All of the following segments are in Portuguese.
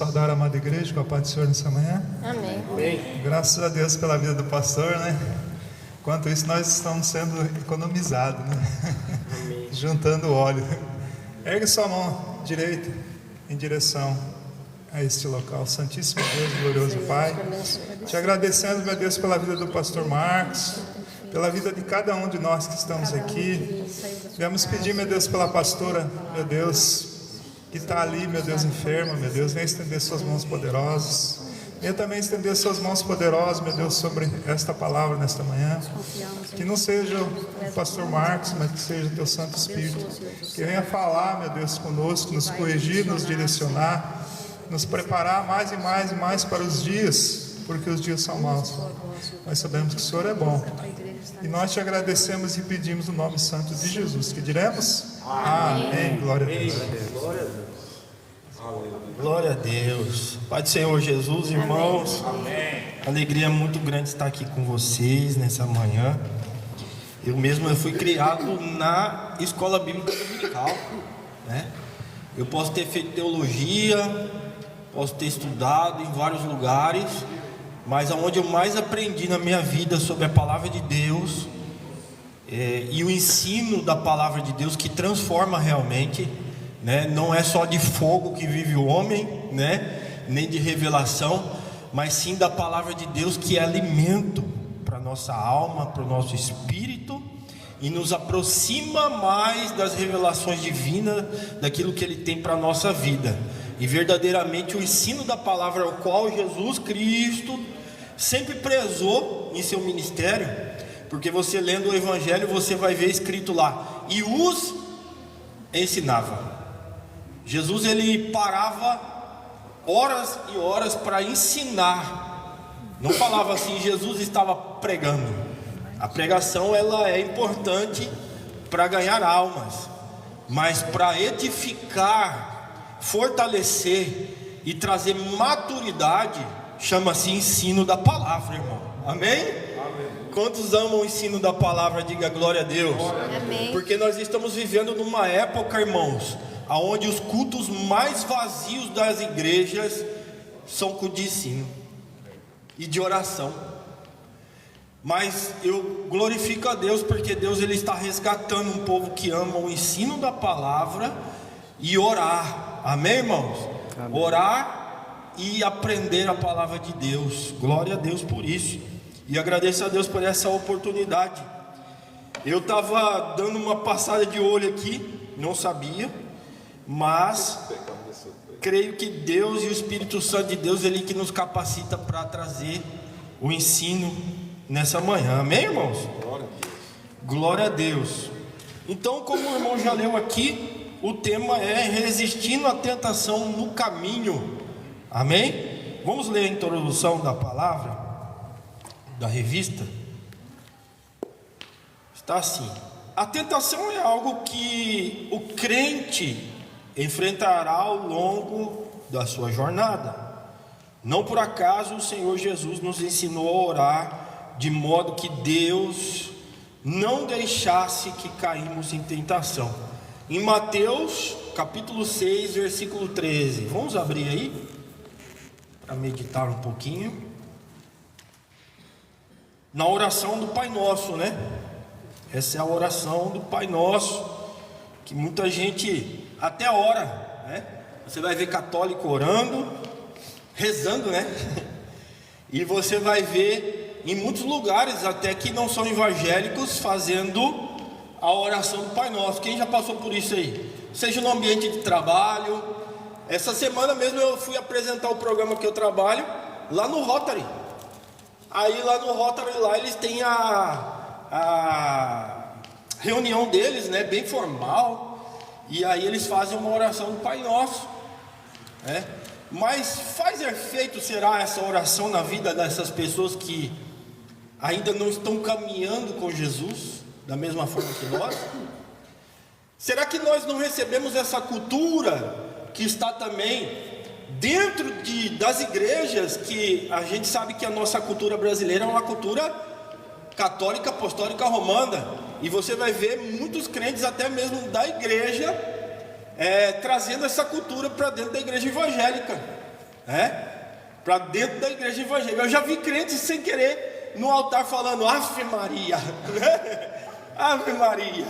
Saudar a amada igreja com a paz do Senhor nessa manhã. Amém. Amém. Graças a Deus pela vida do pastor, né? Enquanto isso, nós estamos sendo economizados, né? Amém. Juntando óleo. Ergue sua mão direita em direção a este local. Santíssimo Deus, glorioso Pai, te agradecendo, meu Deus, pela vida do pastor Marcos, pela vida de cada um de nós que estamos aqui. Viemos pedir, meu Deus, pela pastora, meu Deus, que está ali, meu Deus, enferma, meu Deus, venha estender suas mãos poderosas. Venha também estender suas mãos poderosas, meu Deus, sobre esta palavra nesta manhã. Que não seja o pastor Marcos, mas que seja o teu Santo Espírito. Que venha falar, meu Deus, conosco, nos corrigir, nos direcionar, nos preparar mais e mais e mais para os dias, porque os dias são maus. Nós sabemos que o Senhor é bom. E nós te agradecemos e pedimos o nome santo de Jesus. Que diremos? Amém. Glória a Deus. Glória a Deus. Glória a Deus. Pai do Senhor Jesus, irmãos. Amém. Alegria muito grande estar aqui com vocês nessa manhã. Eu fui criado na escola bíblica dominical, né? Eu posso ter feito teologia, posso ter estudado em vários lugares, mas aonde eu mais aprendi na minha vida sobre a palavra de Deus e o ensino da palavra de Deus que transforma realmente, né? Não é só de fogo que vive o homem, né? Nem de revelação, mas sim da palavra de Deus, que é alimento para a nossa alma, para o nosso espírito, e nos aproxima mais das revelações divinas, daquilo que Ele tem para a nossa vida. E verdadeiramente o ensino da palavra, ao qual Jesus Cristo sempre prezou em seu ministério, porque você lendo o Evangelho, você vai ver escrito lá, e os ensinava. Jesus, ele parava horas e horas para ensinar. Não falava assim, Jesus estava pregando. A pregação, ela é importante para ganhar almas, mas para edificar, fortalecer e trazer maturidade, chama-se ensino da palavra, irmão. Amém? Amém. Quantos amam o ensino da palavra? Diga glória a Deus. Amém. Porque nós estamos vivendo numa época, irmãos, onde os cultos mais vazios das igrejas são cultos de ensino e de oração. Mas eu glorifico a Deus, porque Deus, ele está resgatando um povo que ama o ensino da palavra e orar. Amém, irmãos? Amém. Orar e aprender a palavra de Deus. Glória a Deus por isso. E agradeço a Deus por essa oportunidade. Eu estava dando uma passada de olho aqui, não sabia, mas creio que Deus e o Espírito Santo de Deus, ele que nos capacita para trazer o ensino nessa manhã. Amém, irmãos? Glória a Deus. Glória a Deus. Então, como o irmão já leu aqui, o tema é resistindo à tentação no caminho. Amém? Vamos ler a introdução da palavra da revista. Está assim: a tentação é algo que o crente enfrentará ao longo da sua jornada. Não por acaso o Senhor Jesus nos ensinou a orar de modo que Deus não deixasse que caímos em tentação. Em Mateus capítulo 6, versículo 13. Vamos abrir aí para meditar um pouquinho. Na oração do Pai Nosso, né? Essa é a oração do Pai Nosso, que muita gente até ora, né? Você vai ver católico orando, rezando, né? E você vai ver em muitos lugares, até que não são evangélicos, fazendo a oração do Pai Nosso. Quem já passou por isso aí? Seja no ambiente de trabalho. Essa semana mesmo eu fui apresentar o programa que eu trabalho lá no Rotary. Aí lá no Rotary, lá eles têm a reunião deles, né, bem formal. E aí eles fazem uma oração do Pai Nosso, né? Mas faz efeito, será, essa oração na vida dessas pessoas que ainda não estão caminhando com Jesus da mesma forma que nós? Será que nós não recebemos essa cultura que está também dentro das igrejas, que a gente sabe que a nossa cultura brasileira é uma cultura católica, apostólica, romana, e você vai ver muitos crentes até mesmo da igreja trazendo essa cultura para dentro da igreja evangélica. para dentro da igreja evangélica. Eu já vi crentes sem querer no altar falando Ave Maria, Ave Maria,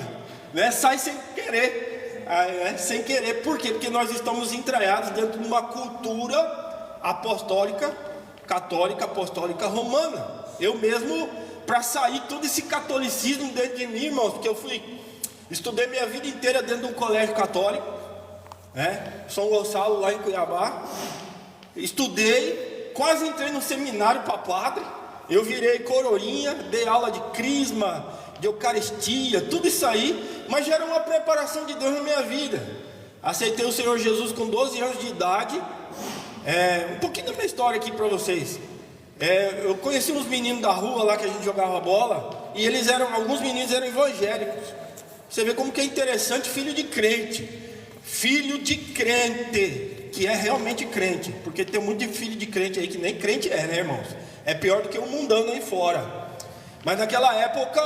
sai sem querer, sem querer. Por quê? Porque nós estamos entranhados dentro de uma cultura apostólica, católica, apostólica romana. Eu mesmo, para sair todo esse catolicismo dentro de mim, irmãos, porque eu estudei minha vida inteira dentro de um colégio católico, São Gonçalo, lá em Cuiabá. Estudei, quase entrei no seminário para padre. Eu virei coroinha, dei aula de crisma, de eucaristia, tudo isso aí, mas já era uma preparação de Deus na minha vida. Aceitei o Senhor Jesus com 12 anos de idade. Um pouquinho da minha história aqui para vocês. Eu conheci uns meninos da rua lá que a gente jogava bola, e alguns meninos eram evangélicos. Você vê como que é interessante, filho de crente, que é realmente crente, porque tem muito de filho de crente aí que nem crente né, irmãos? É pior do que o mundano aí fora. Mas naquela época,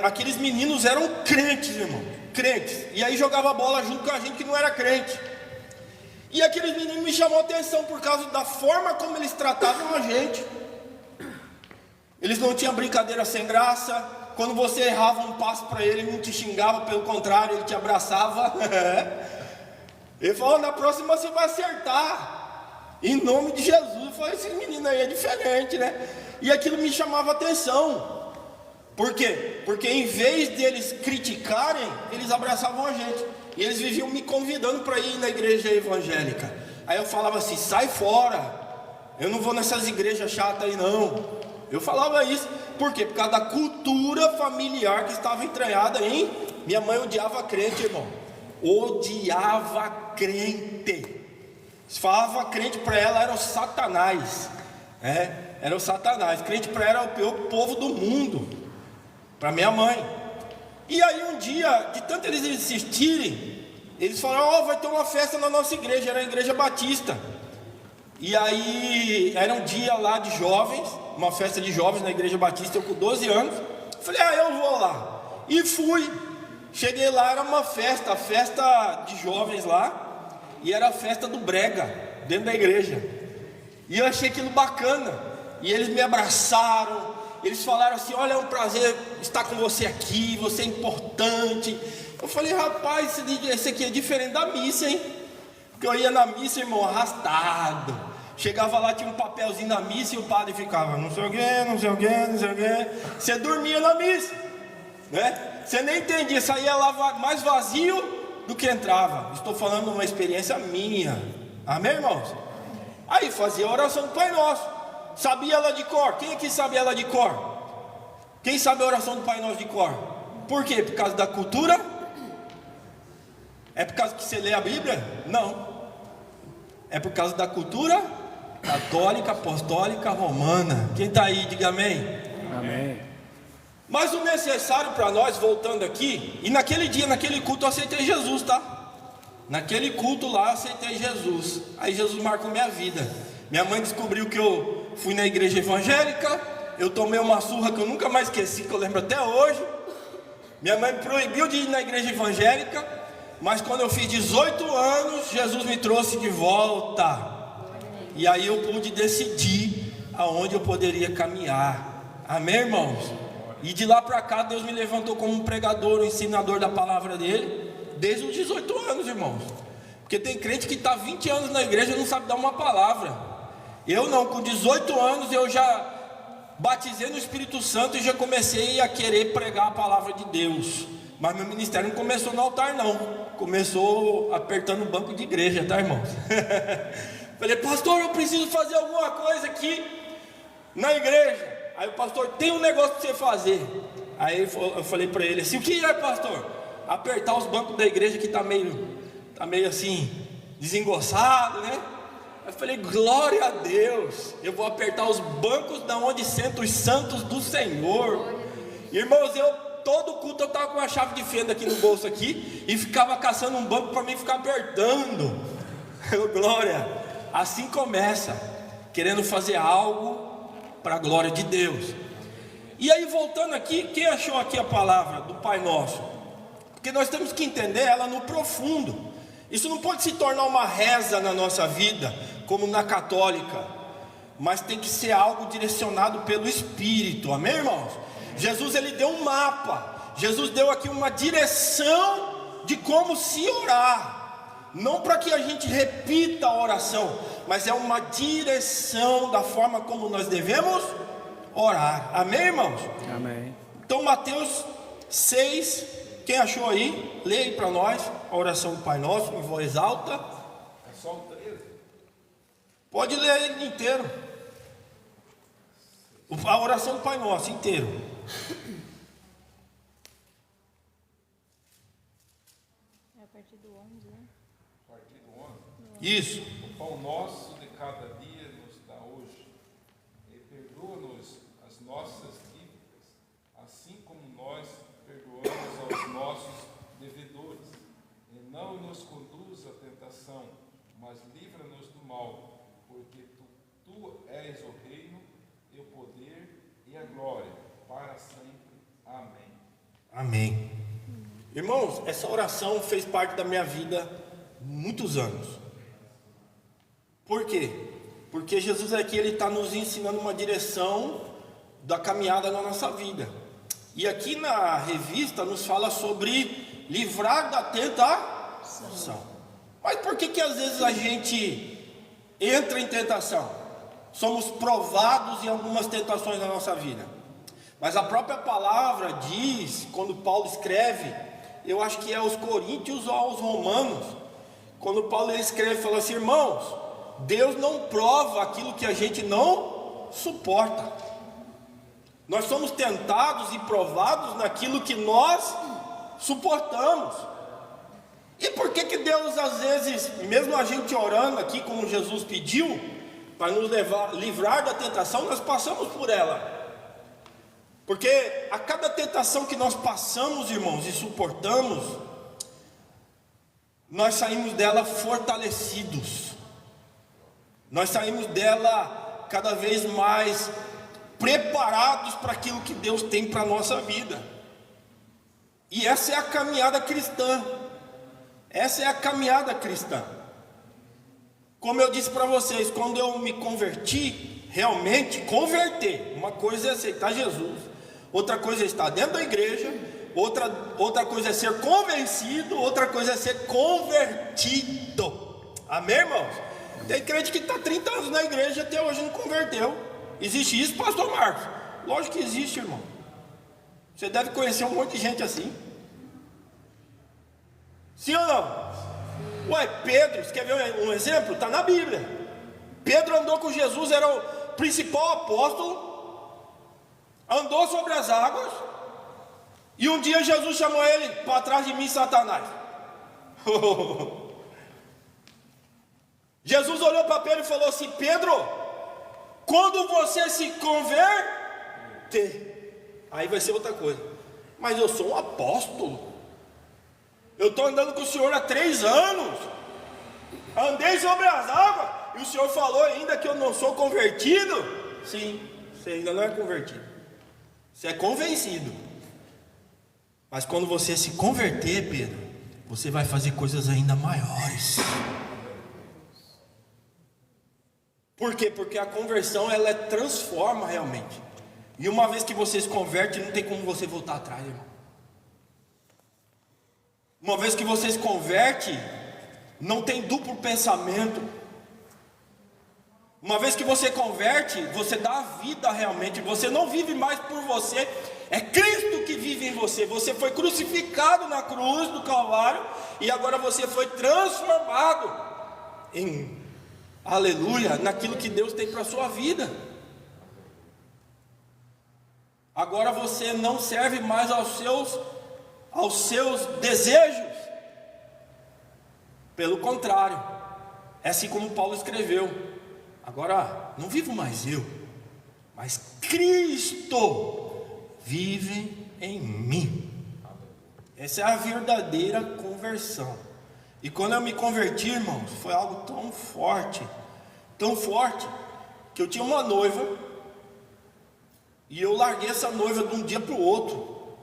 aqueles meninos eram crentes, irmão, crentes, e aí jogava bola junto com a gente que não era crente. E aqueles meninos me chamou a atenção por causa da forma como eles tratavam a gente. Eles não tinham brincadeira sem graça. Quando você errava um passo para ele, ele não te xingava, pelo contrário, ele te abraçava. Ele falou: na próxima você vai acertar, em nome de Jesus. Eu falei: esse menino aí é diferente, né? E aquilo me chamava a atenção. Por quê? Porque em vez deles criticarem, eles abraçavam a gente. E eles viviam me convidando para ir na igreja evangélica. Aí eu falava assim: sai fora, eu não vou nessas igrejas chatas aí não. Eu falava isso. Por quê? Por causa da cultura familiar que estava entranhada em... Minha mãe odiava crente, irmão. Odiava crente. Se falava crente para ela era o Satanás. Era o Satanás. Crente para ela era o pior povo do mundo, para minha mãe. E aí um dia, de tanto eles insistirem, eles falaram: vai ter uma festa na nossa igreja. Era a igreja batista. E aí era um dia lá de jovens, uma festa de jovens na igreja batista. Eu com 12 anos falei: eu vou lá. E fui. Cheguei lá, era uma festa de jovens lá. E era a festa do brega, dentro da igreja. E eu achei aquilo bacana. E eles me abraçaram. Eles falaram assim: olha, é um prazer estar com você aqui, você é importante. Eu falei: rapaz, esse aqui é diferente da missa, hein? Porque eu ia na missa, irmão, arrastado. Chegava lá, tinha um papelzinho na missa e o padre ficava: não sei o quê, não sei o quê, não sei o quê. Você dormia na missa, né? Você nem entendia, saía lá mais vazio do que entrava. Estou falando de uma experiência minha. Amém, irmãos? Aí fazia a oração do Pai Nosso. Sabia ela de cor? Quem aqui sabe ela de cor? Quem sabe a oração do Pai Nosso de cor? Por quê? Por causa da cultura? É por causa que você lê a Bíblia? Não. É por causa da cultura católica, apostólica, romana. Quem está aí, diga amém. Amém. Mas o necessário para nós, voltando aqui, e naquele dia, naquele culto eu aceitei Jesus, tá? Naquele culto lá eu aceitei Jesus. Aí Jesus marcou minha vida. Minha mãe descobriu que eu fui na igreja evangélica. Eu tomei uma surra que eu nunca mais esqueci, que eu lembro até hoje. Minha mãe me proibiu de ir na igreja evangélica. Mas quando eu fiz 18 anos, Jesus me trouxe de volta. E aí eu pude decidir aonde eu poderia caminhar. Amém, irmãos? E de lá para cá Deus me levantou como um pregador, um ensinador da palavra dele, desde os 18 anos, irmãos. Porque tem crente que está 20 anos na igreja e não sabe dar uma palavra. Eu não, com 18 anos eu já batizei no Espírito Santo e já comecei a querer pregar a palavra de Deus. Mas meu ministério não começou no altar não. Começou apertando o banco de igreja, tá, irmãos? Falei: pastor, eu preciso fazer alguma coisa aqui na igreja. Aí o pastor: tem um negócio para você fazer. Aí eu falei para ele assim: o que é, pastor? Apertar os bancos da igreja que está meio assim, desengoçado, né? Eu falei: glória a Deus, eu vou apertar os bancos da onde sentam os santos do Senhor. Irmãos, todo culto eu estava com a chave de fenda aqui no bolso aqui e ficava caçando um banco para mim ficar apertando. Glória. Assim começa, querendo fazer algo para a glória de Deus. E aí, voltando aqui, quem achou aqui a palavra do Pai Nosso? Porque nós temos que entender ela no profundo. Isso não pode se tornar uma reza na nossa vida, como na católica, mas tem que ser algo direcionado pelo Espírito, amém, irmãos? Jesus, ele deu um mapa, Jesus deu aqui uma direção de como se orar, não para que a gente repita a oração, mas é uma direção da forma como nós devemos orar, amém, irmãos? Amém. Então Mateus 6, quem achou aí, leia aí para nós a oração do Pai Nosso em voz alta. É só o 13? Pode ler ele inteiro, a oração do Pai Nosso inteiro. É a partir do 11, né? A partir do 11. Isso. O pão nosso de cada dia nos dá hoje, e perdoa-nos as nossas dívidas, assim como nós perdoamos aos nossos devedores. E não nos conduz à tentação, mas livra-nos do mal, porque tu és o reino, e o poder e a glória, para sempre. Amém. Amém. Irmãos, essa oração fez parte da minha vida muitos anos. Por quê? Porque Jesus aqui, ele está nos ensinando uma direção da caminhada na nossa vida. E aqui na revista nos fala sobre livrar da tentação. Mas por que às vezes a gente entra em tentação? Somos provados em algumas tentações na nossa vida. Mas a própria palavra diz, quando Paulo escreve, eu acho que é aos Coríntios ou aos Romanos, quando Paulo escreve, fala assim: irmãos, Deus não prova aquilo que a gente não suporta. Nós somos tentados e provados naquilo que nós suportamos. E por que Deus às vezes, mesmo a gente orando aqui como Jesus pediu, para nos livrar da tentação, nós passamos por ela? Porque a cada tentação que nós passamos, irmãos, e suportamos, nós saímos dela fortalecidos. Nós saímos dela cada vez mais preparados para aquilo que Deus tem para a nossa vida. E essa é a caminhada cristã. Essa é a caminhada cristã. Como eu disse para vocês, quando eu me converti, realmente converter, uma coisa é aceitar Jesus, outra coisa é estar dentro da igreja, outra coisa é ser convencido, outra coisa é ser convertido. Amém, irmãos? Tem crente que está 30 anos na igreja e até hoje não converteu. Existe isso, pastor Marcos? Lógico que existe, irmão. Você deve conhecer um monte de gente assim. Sim ou não? Ué, Pedro, você quer ver um exemplo? Está na Bíblia. Pedro andou com Jesus, era o principal apóstolo, andou sobre as águas, e um dia Jesus chamou ele: para trás de mim, Satanás. Jesus olhou para Pedro e falou assim: Pedro, quando você se converter, aí vai ser outra coisa. Mas eu sou um apóstolo, eu estou andando com o Senhor há 3 anos, andei sobre as águas, e o Senhor falou ainda que eu não sou convertido? Sim, você ainda não é convertido, você é convencido. Mas quando você se converter, Pedro, você vai fazer coisas ainda maiores. Por quê? Porque a conversão, ela transforma realmente. E uma vez que você se converte, não tem como você voltar atrás, irmão. Uma vez que você se converte, não tem duplo pensamento. Uma vez que você converte, você dá a vida realmente. Você não vive mais por você, é Cristo que vive em você. Você foi crucificado na cruz do Calvário, e agora você foi transformado em, aleluia, naquilo que Deus tem para a sua vida. Agora você não serve mais aos seus desejos. Pelo contrário, é assim como Paulo escreveu: agora não vivo mais eu, mas Cristo vive em mim. Essa é a verdadeira conversão. E quando eu me converti, irmãos, foi algo tão forte, que eu tinha uma noiva, e eu larguei essa noiva de um dia para o outro.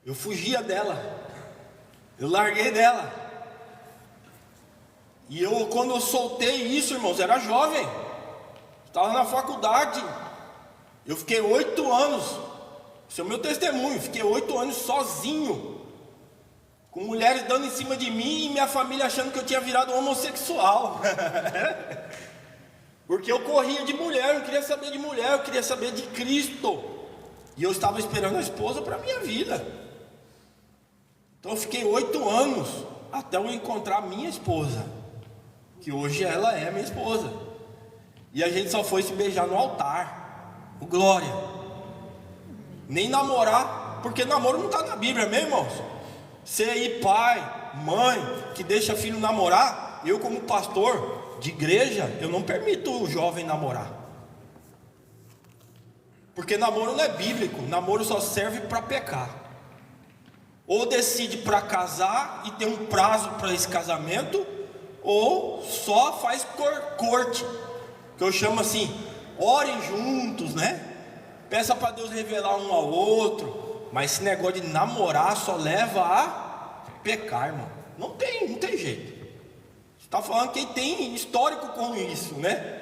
Eu fugia dela, eu larguei dela. E quando eu soltei isso, irmãos, era jovem, estava na faculdade. Eu fiquei 8 anos, esse é o meu testemunho, fiquei 8 anos sozinho, com mulheres dando em cima de mim e minha família achando que eu tinha virado homossexual. Porque eu corria de mulher, eu não queria saber de mulher, eu queria saber de Cristo. E eu estava esperando a esposa para a minha vida. Então eu fiquei 8 anos até eu encontrar minha esposa, que hoje ela é minha esposa. E a gente só foi se beijar no altar. O glória. Nem namorar, porque namoro não está na Bíblia, amém, irmãos? Você aí, pai, mãe, que deixa filho namorar, eu como pastor de igreja, eu não permito o jovem namorar. Porque namoro não é bíblico, namoro só serve para pecar. Ou decide para casar e tem um prazo para esse casamento, ou só faz corte, que eu chamo assim, orem juntos, né? Peça para Deus revelar um ao outro. Mas esse negócio de namorar só leva a pecar, irmão. Não tem jeito. Você está falando que tem histórico com isso, né?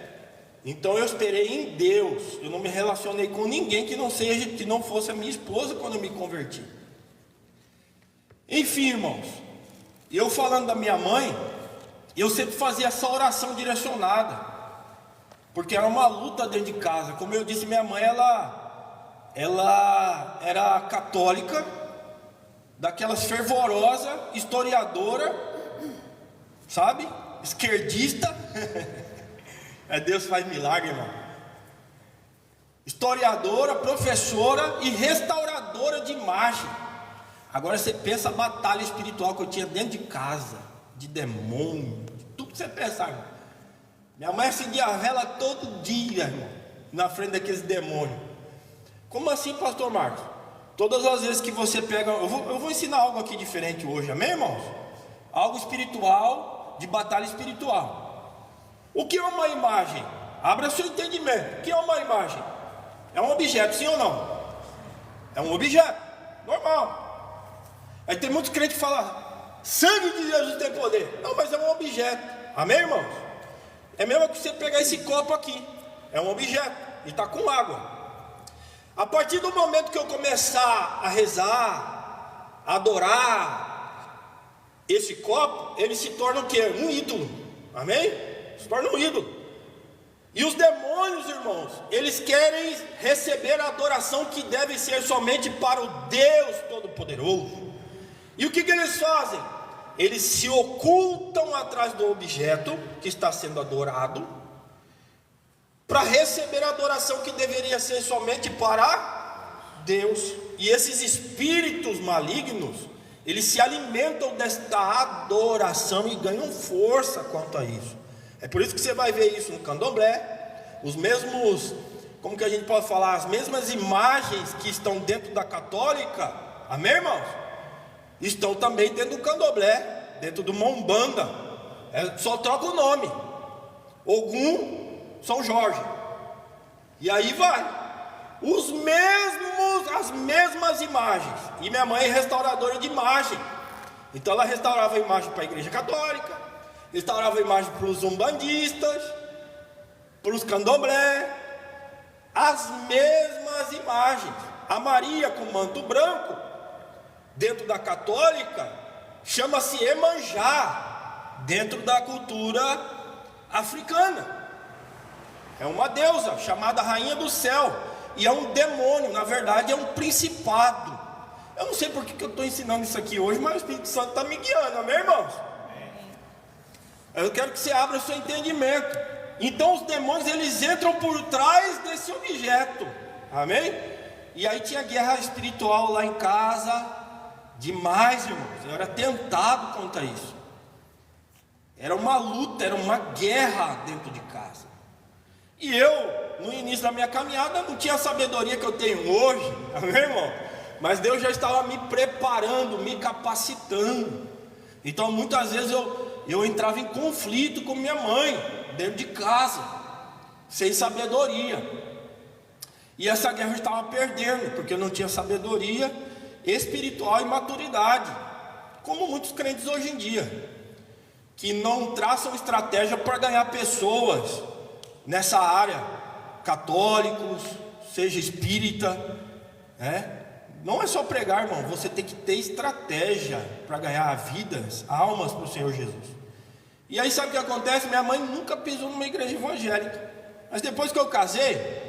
Então eu esperei em Deus. Eu não me relacionei com ninguém que não fosse a minha esposa quando eu me converti. Enfim, irmãos, eu falando da minha mãe, eu sempre fazia essa oração direcionada, porque era uma luta dentro de casa. Como eu disse, minha mãe, ela era católica, daquelas fervorosa, historiadora, sabe? Esquerdista. Deus faz milagre, irmão. Historiadora, professora e restauradora de imagem. Agora você pensa a batalha espiritual que eu tinha dentro de casa, de demônio, de tudo que você pensar, irmão. Minha mãe acendia a vela todo dia, irmão, na frente daqueles demônios. Como assim, pastor Marcos? Todas as vezes que você pega, eu vou ensinar algo aqui diferente hoje, amém, irmãos? Algo espiritual, de batalha espiritual. O que é uma imagem? Abra seu entendimento. O que é uma imagem? É um objeto, sim ou não? É um objeto, normal. Aí tem muitos crentes que falam, sangue de Jesus tem poder. Não, mas é um objeto, amém, irmãos? É mesmo que você pegar esse copo aqui, é um objeto, ele está com água. A partir do momento que eu começar a rezar, a adorar esse copo, ele se torna o quê? Um ídolo, amém? Se torna um ídolo. E os demônios, irmãos, eles querem receber a adoração que deve ser somente para o Deus Todo-Poderoso. E o que eles fazem? Eles se ocultam atrás do objeto que está sendo adorado, para receber a adoração que deveria ser somente para Deus. E esses espíritos malignos, eles se alimentam desta adoração e ganham força quanto a isso. É por isso que você vai ver isso no candomblé, os mesmos, como que a gente pode falar, as mesmas imagens que estão dentro da católica, amém, irmãos? Estão também dentro do candomblé, dentro do Umbanda. Só troca o nome, Ogum, São Jorge, e aí vai, as mesmas imagens. E minha mãe é restauradora de imagem, então ela restaurava a imagem para a igreja católica, restaurava a imagem para os umbandistas, para os candomblé, as mesmas imagens. A Maria com manto branco, dentro da católica, chama-se Emanjá, dentro da cultura africana. É uma deusa chamada Rainha do Céu, e é um demônio, na verdade é um principado. Eu não sei porque que eu estou ensinando isso aqui hoje, mas o Espírito Santo está me guiando, amém, irmãos? Eu quero que você abra o seu entendimento. Então os demônios, eles entram por trás desse objeto, amém? E aí tinha guerra espiritual lá em casa, demais, irmãos. Eu era tentado contra isso. Era uma luta, era uma guerra dentro de casa. E eu, no início da minha caminhada, não tinha a sabedoria que eu tenho hoje, amém, irmão? Mas Deus já estava me preparando, me capacitando. Então muitas vezes eu entrava em conflito com minha mãe, dentro de casa, sem sabedoria. E essa guerra eu estava perdendo, porque eu não tinha sabedoria espiritual e maturidade, como muitos crentes hoje em dia. que não traçam estratégia para ganhar pessoas nessa área, católicos, seja espírita, né? Não é só pregar, irmão, você tem que ter estratégia para ganhar vidas, almas para o Senhor Jesus. E aí sabe o que acontece? Minha mãe nunca pisou numa igreja evangélica, mas depois que eu casei,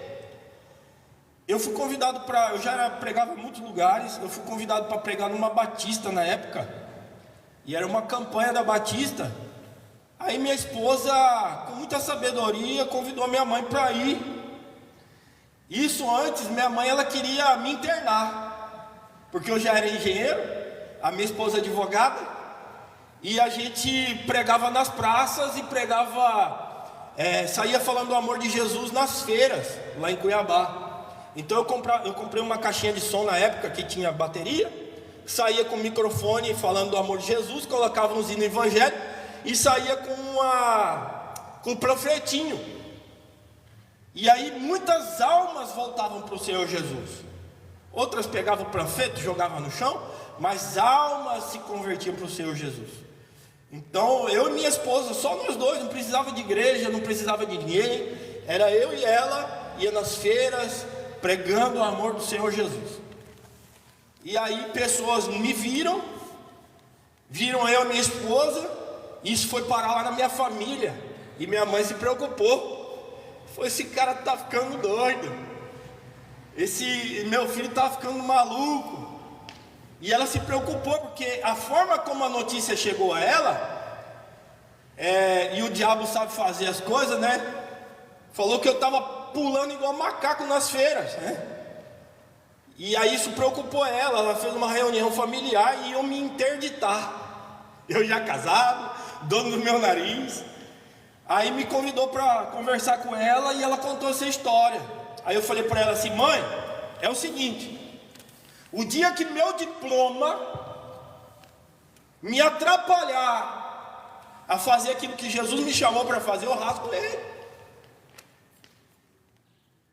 eu fui convidado para, eu já pregava em muitos lugares, eu fui convidado para pregar numa Batista na época, e era uma campanha da Batista. Aí minha esposa, com muita sabedoria, convidou minha mãe para ir. Isso antes, minha mãe, ela queria me internar, porque eu já era engenheiro, a minha esposa advogada, e a gente pregava nas praças e pregava, saía falando do amor de Jesus nas feiras, lá em Cuiabá. Então eu comprei uma caixinha de som na época que tinha bateria, saía com o microfone falando do amor de Jesus, colocava uns hinos evangélicos e saía com um panfletinho. E aí muitas almas voltavam para o Senhor Jesus. Outras pegavam o panfleto, jogavam no chão, mas almas se convertiam para o Senhor Jesus. Então eu e minha esposa, só nós dois, não precisava de igreja, não precisava de ninguém, era eu e ela, ia nas feiras, pregando o amor do Senhor Jesus. E aí pessoas me viram eu e minha esposa, e isso foi parar lá na minha família, e minha mãe se preocupou, falou: esse cara tá ficando doido, esse meu filho tá ficando maluco. E ela se preocupou, porque a forma como a notícia chegou a ela, e o diabo sabe fazer as coisas, né? Falou que eu estava pulando igual macaco nas feiras, né? E aí isso preocupou ela fez uma reunião familiar e iam me interditar. Eu já casado, dono do meu nariz. Aí me convidou para conversar com ela e ela contou essa história. Aí eu falei para ela assim: mãe, é o seguinte, o dia que meu diploma me atrapalhar a fazer aquilo que Jesus me chamou para fazer, eu rasgo ele,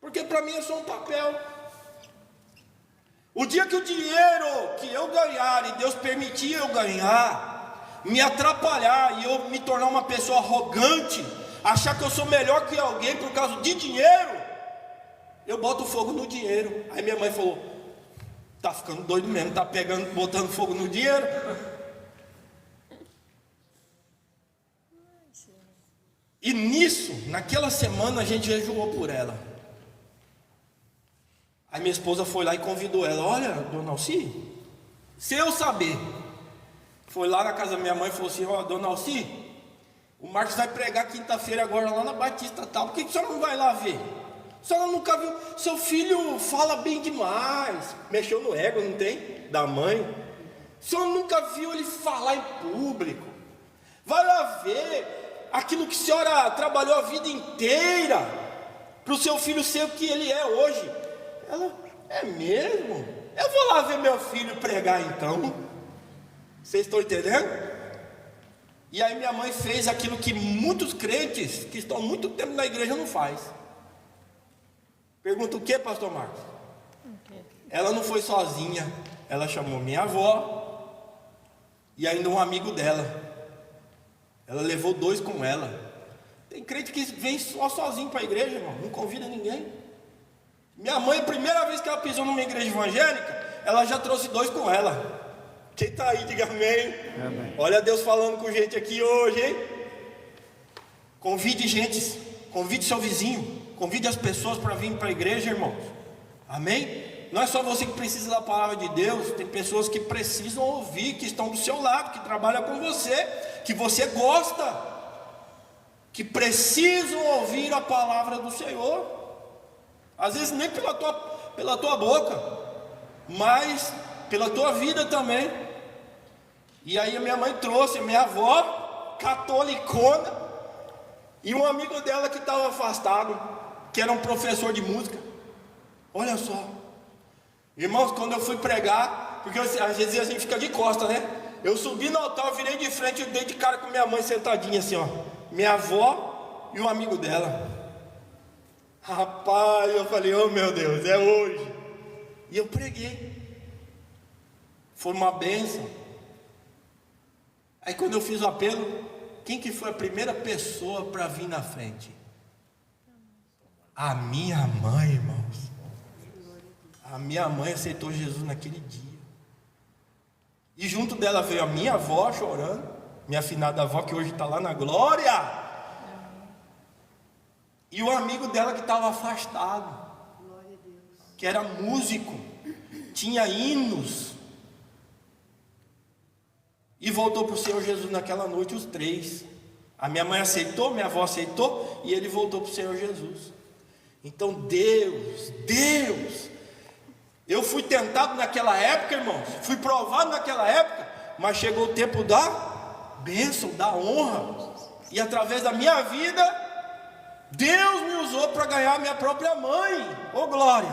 porque para mim é só um papel. O dia que o dinheiro que eu ganhar, e Deus permitir eu ganhar, me atrapalhar e eu me tornar uma pessoa arrogante, achar que eu sou melhor que alguém por causa de dinheiro, eu boto fogo no dinheiro. Aí minha mãe falou: tá ficando doido mesmo, tá botando fogo no dinheiro. E nisso, naquela semana a gente jejuou por ela. Aí minha esposa foi lá e convidou ela: olha, dona Alci, sem eu saber, foi lá na casa da minha mãe e falou assim: ó, dona Alci, o Marcos vai pregar quinta-feira agora lá na Batista tal, por que a senhora não vai lá ver? A senhora nunca viu? Seu filho fala bem demais. Mexeu no ego, não tem? Da mãe. A senhora nunca viu ele falar em público. Vai lá ver aquilo que a senhora trabalhou a vida inteira para o seu filho ser o que ele é hoje. Ela: é mesmo? Eu vou lá ver meu filho pregar então. Vocês estão entendendo? E aí minha mãe fez aquilo que muitos crentes que estão há muito tempo na igreja não faz. Pergunta: o que, pastor Marcos? Ela não foi sozinha, ela chamou minha avó e ainda um amigo dela. Ela levou 2 com ela. Tem crente que vem só sozinho para a igreja, irmão, não convida ninguém. Minha mãe, a primeira vez que ela pisou numa igreja evangélica, ela já trouxe 2 com ela. Quem está aí, diga amém. Amém. Olha Deus falando com gente aqui hoje, hein? Convide gente, convide seu vizinho, convide as pessoas para vir para a igreja, irmãos. Amém? Não é só você que precisa da palavra de Deus, tem pessoas que precisam ouvir, que estão do seu lado, que trabalham com você, que você gosta, que precisam ouvir a palavra do Senhor. Às vezes nem pela tua boca, mas pela tua vida também. E aí a minha mãe trouxe a minha avó, catolicona, e um amigo dela que estava afastado, que era um professor de música. Olha só, irmãos, quando eu fui pregar, porque às vezes a gente fica de costa, né? Eu subi no altar, eu virei de frente e dei de cara com minha mãe sentadinha assim, ó. Minha avó e um amigo dela. Rapaz, eu falei: oh meu Deus, é hoje. E eu preguei. Foi uma bênção. Aí quando eu fiz o apelo, quem que foi a primeira pessoa para vir na frente? A minha mãe, irmãos. A minha mãe aceitou Jesus naquele dia. E junto dela veio a minha avó chorando, minha afinada avó que hoje está lá na glória. E o amigo dela que estava afastado, que era músico, tinha hinos, e voltou para o Senhor Jesus naquela noite, os três. A minha mãe aceitou, minha avó aceitou, e ele voltou para o Senhor Jesus. Então Deus, eu fui tentado naquela época, irmãos, fui provado naquela época, mas chegou o tempo da bênção, da honra, e através da minha vida, Deus me usou para ganhar minha própria mãe. Ô glória!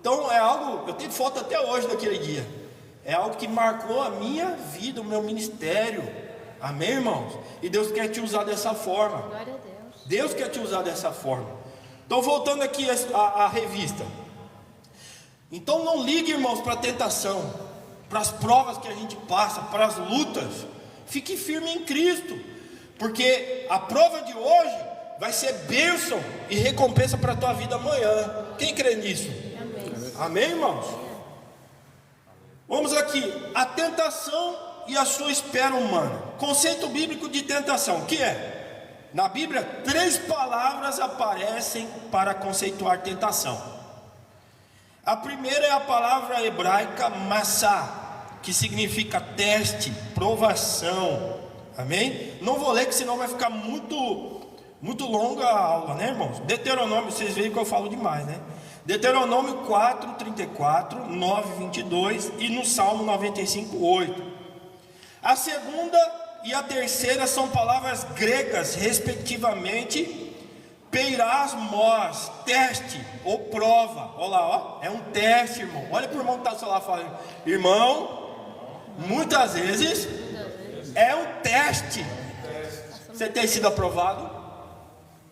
Então é algo, eu tenho foto até hoje daquele dia. É algo que marcou a minha vida, o meu ministério. Amém, irmãos? E Deus quer te usar dessa forma. Glória a Deus. Deus quer te usar dessa forma. Então voltando aqui à revista. Então não ligue, irmãos, para a tentação, para as provas que a gente passa, para as lutas. Fique firme em Cristo, porque a prova de hoje vai ser bênção e recompensa para a tua vida amanhã. Quem crê nisso? Amém. Amém, irmãos? Vamos aqui, a tentação e a sua espera humana. Conceito bíblico de tentação, o que é? Na Bíblia, 3 palavras aparecem para conceituar tentação. A primeira é a palavra hebraica massá, que significa teste, provação. Amém? Não vou ler, que senão vai ficar muito longa a aula, né, irmãos? Deuteronômio, vocês veem que eu falo demais, né? Deuteronômio 4, 34, 9, 22 e no Salmo 95, 8. A segunda e a terceira são palavras gregas, respectivamente, peirasmos, teste ou prova. Olha lá, ó, é um teste, irmão. Olha para o irmão que está do seu lado falando, irmão, muitas vezes é um teste. Você tem sido aprovado?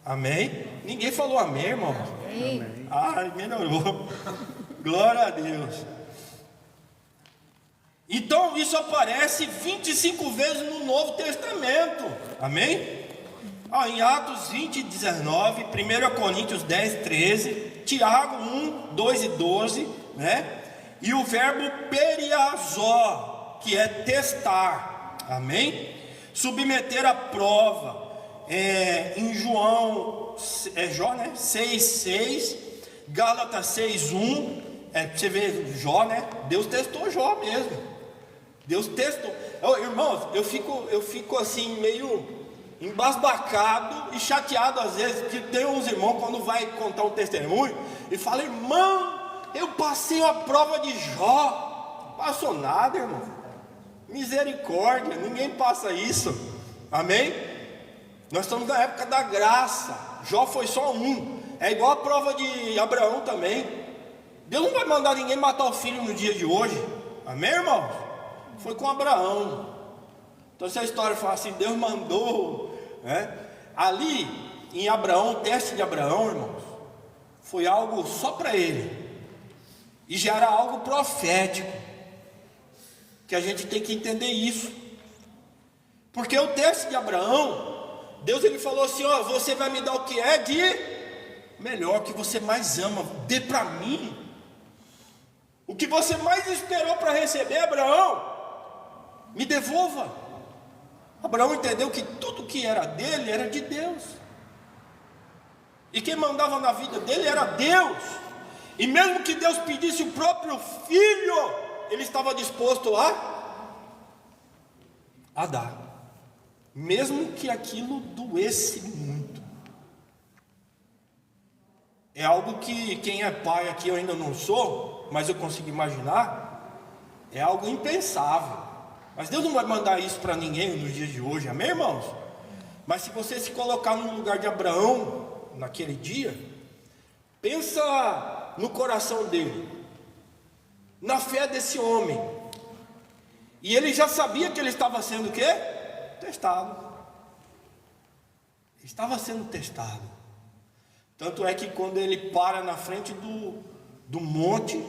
Amém? Ninguém falou amém, irmão. Amém. Ai, melhorou. Glória a Deus. Então isso aparece 25 vezes no Novo Testamento. Amém? Em Atos 20, 19, 1 Coríntios 10, 13, Tiago 1, 2 e 12, né? E o verbo periazó, que é testar. Amém? Submeter a prova. Em João, Jó, né? 6, 6, Gálatas 6, 1, você vê Jó, né? Deus testou Jó mesmo. Deus testou. Irmãos, eu fico assim meio embasbacado e chateado às vezes, porque tem uns irmãos quando vai contar um testemunho e fala, irmão, eu passei a prova de Jó. Não passou nada, irmão. Misericórdia, ninguém passa isso. Amém? Nós estamos na época da graça. Jó foi só um. É igual a prova de Abraão também. Deus não vai mandar ninguém matar o filho no dia de hoje. Amém, irmãos? Foi com Abraão. Então essa história fala assim, Deus mandou, né? Ali em Abraão, o teste de Abraão, irmãos, foi algo só para ele. E já era algo profético. Que a gente tem que entender isso. Porque o teste de Abraão, Deus ele falou assim, ó, você vai me dar o que é de melhor, o que você mais ama, dê para mim. O que você mais esperou para receber, Abraão, me devolva. Abraão entendeu que tudo que era dele era de Deus. E quem mandava na vida dele era Deus. E mesmo que Deus pedisse o próprio filho, ele estava disposto a dar. Mesmo que aquilo doesse muito. É algo que quem é pai aqui, eu ainda não sou, mas eu consigo imaginar. É algo impensável. Mas Deus não vai mandar isso para ninguém nos dias de hoje, amém, irmãos? Mas se você se colocar no lugar de Abraão, naquele dia, pensa no coração dele, na fé desse homem. E ele já sabia que ele estava sendo o quê? Testado. Ele estava sendo testado. Tanto é que quando ele para na frente do monte,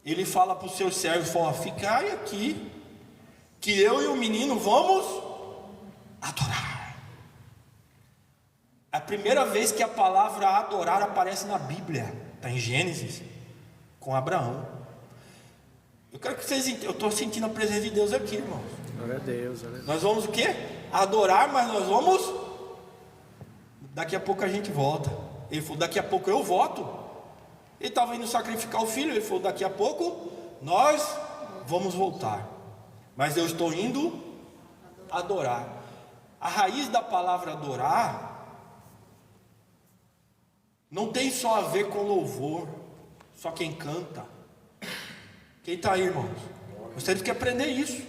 ele fala para os seus servos, fala, ficai aqui, que eu e o menino vamos Adorar. A primeira vez que a palavra adorar aparece na Bíblia, está em Gênesis, com Abraão. Eu quero que vocês entendam, eu estou sentindo a presença de Deus aqui, irmãos. Glória a Deus. Nós vamos o quê? Adorar, mas nós vamos. Daqui a pouco a gente volta. Ele falou, daqui a pouco eu volto. Ele estava indo sacrificar o filho. Ele falou, daqui a pouco nós vamos voltar. Mas eu estou indo adorar. A raiz da palavra adorar não tem só a ver com louvor, só quem canta. Quem está aí, irmãos? Nós temos que aprender isso.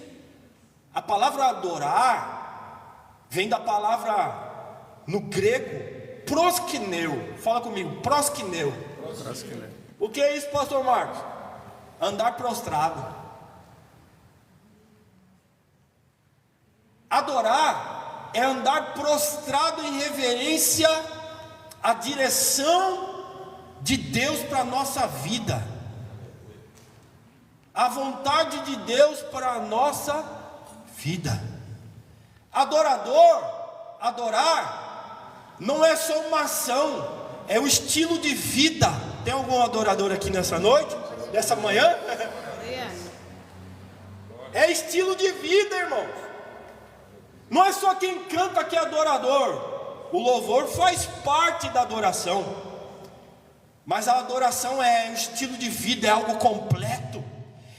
A palavra adorar vem da palavra no grego proskineu. Fala comigo, proskineu. O que é isso, pastor Marcos? Andar prostrado. Adorar é andar prostrado em reverência à direção de Deus para a nossa vida, a vontade de Deus para a nossa vida. Adorar não é só uma ação, é um estilo de vida. Tem algum adorador aqui nessa noite, nessa manhã? É estilo de vida, irmãos. Não é só quem canta que é adorador. O louvor faz parte da adoração, mas a adoração é um estilo de vida, é algo completo.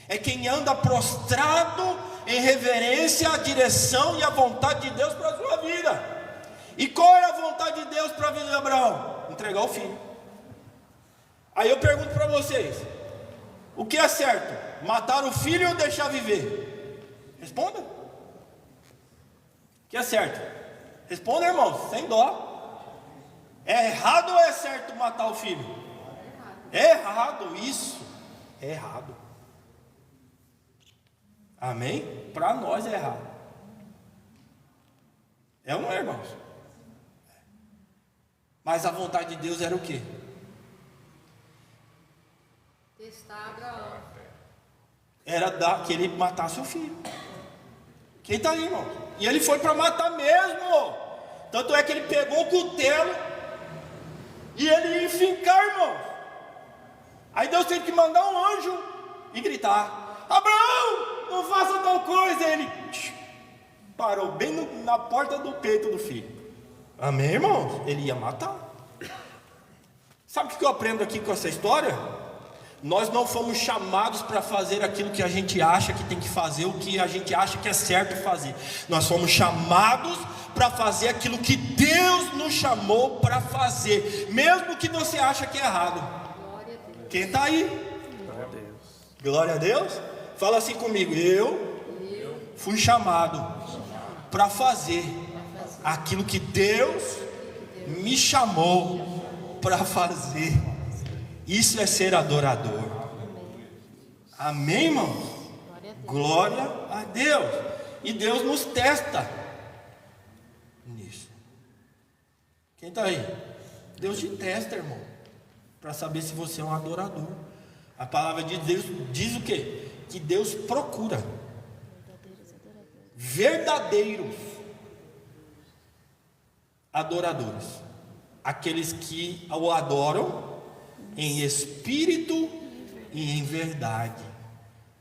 É quem anda prostrado em reverência à direção e à vontade de Deus para a sua vida. E qual era a vontade de Deus para a vida de Abraão? Entregar o filho. Aí eu pergunto para vocês, o que é certo? Matar o filho ou deixar viver? Responda. O que é certo? Responda, irmãos, sem dó. É errado ou é certo matar o filho? É errado, isso. É errado. Amém? Para nós é errado. É ou não é, irmãos? Mas a vontade de Deus era o quê? Testar Abraão. Era que ele matasse o filho. Quem está aí, irmão? E ele foi para matar mesmo. Tanto é que ele pegou o cutelo e ele ia enfincar, irmão. Aí Deus teve que mandar um anjo e gritar: Abraão, não faça tal coisa. E ele parou bem na porta do peito do filho. Amém, irmãos? Ele ia matar. Sabe o que eu aprendo aqui com essa história? Nós não fomos chamados para fazer aquilo que a gente acha que tem que fazer, o que a gente acha que é certo fazer. Nós fomos chamados para fazer aquilo que Deus nos chamou para fazer, mesmo que você acha que é errado. Quem está aí? Glória a Deus. Glória a Deus. Fala assim comigo: eu fui chamado para fazer aquilo que Deus me chamou para fazer. Isso é ser adorador. Amém, irmãos? Glória a Deus. E Deus nos testa nisso. Quem está aí? Deus te testa, irmão, para saber se você é um adorador. A palavra de Deus diz o quê? Que Deus procura verdadeiros adoradores, aqueles que o adoram em espírito e em verdade.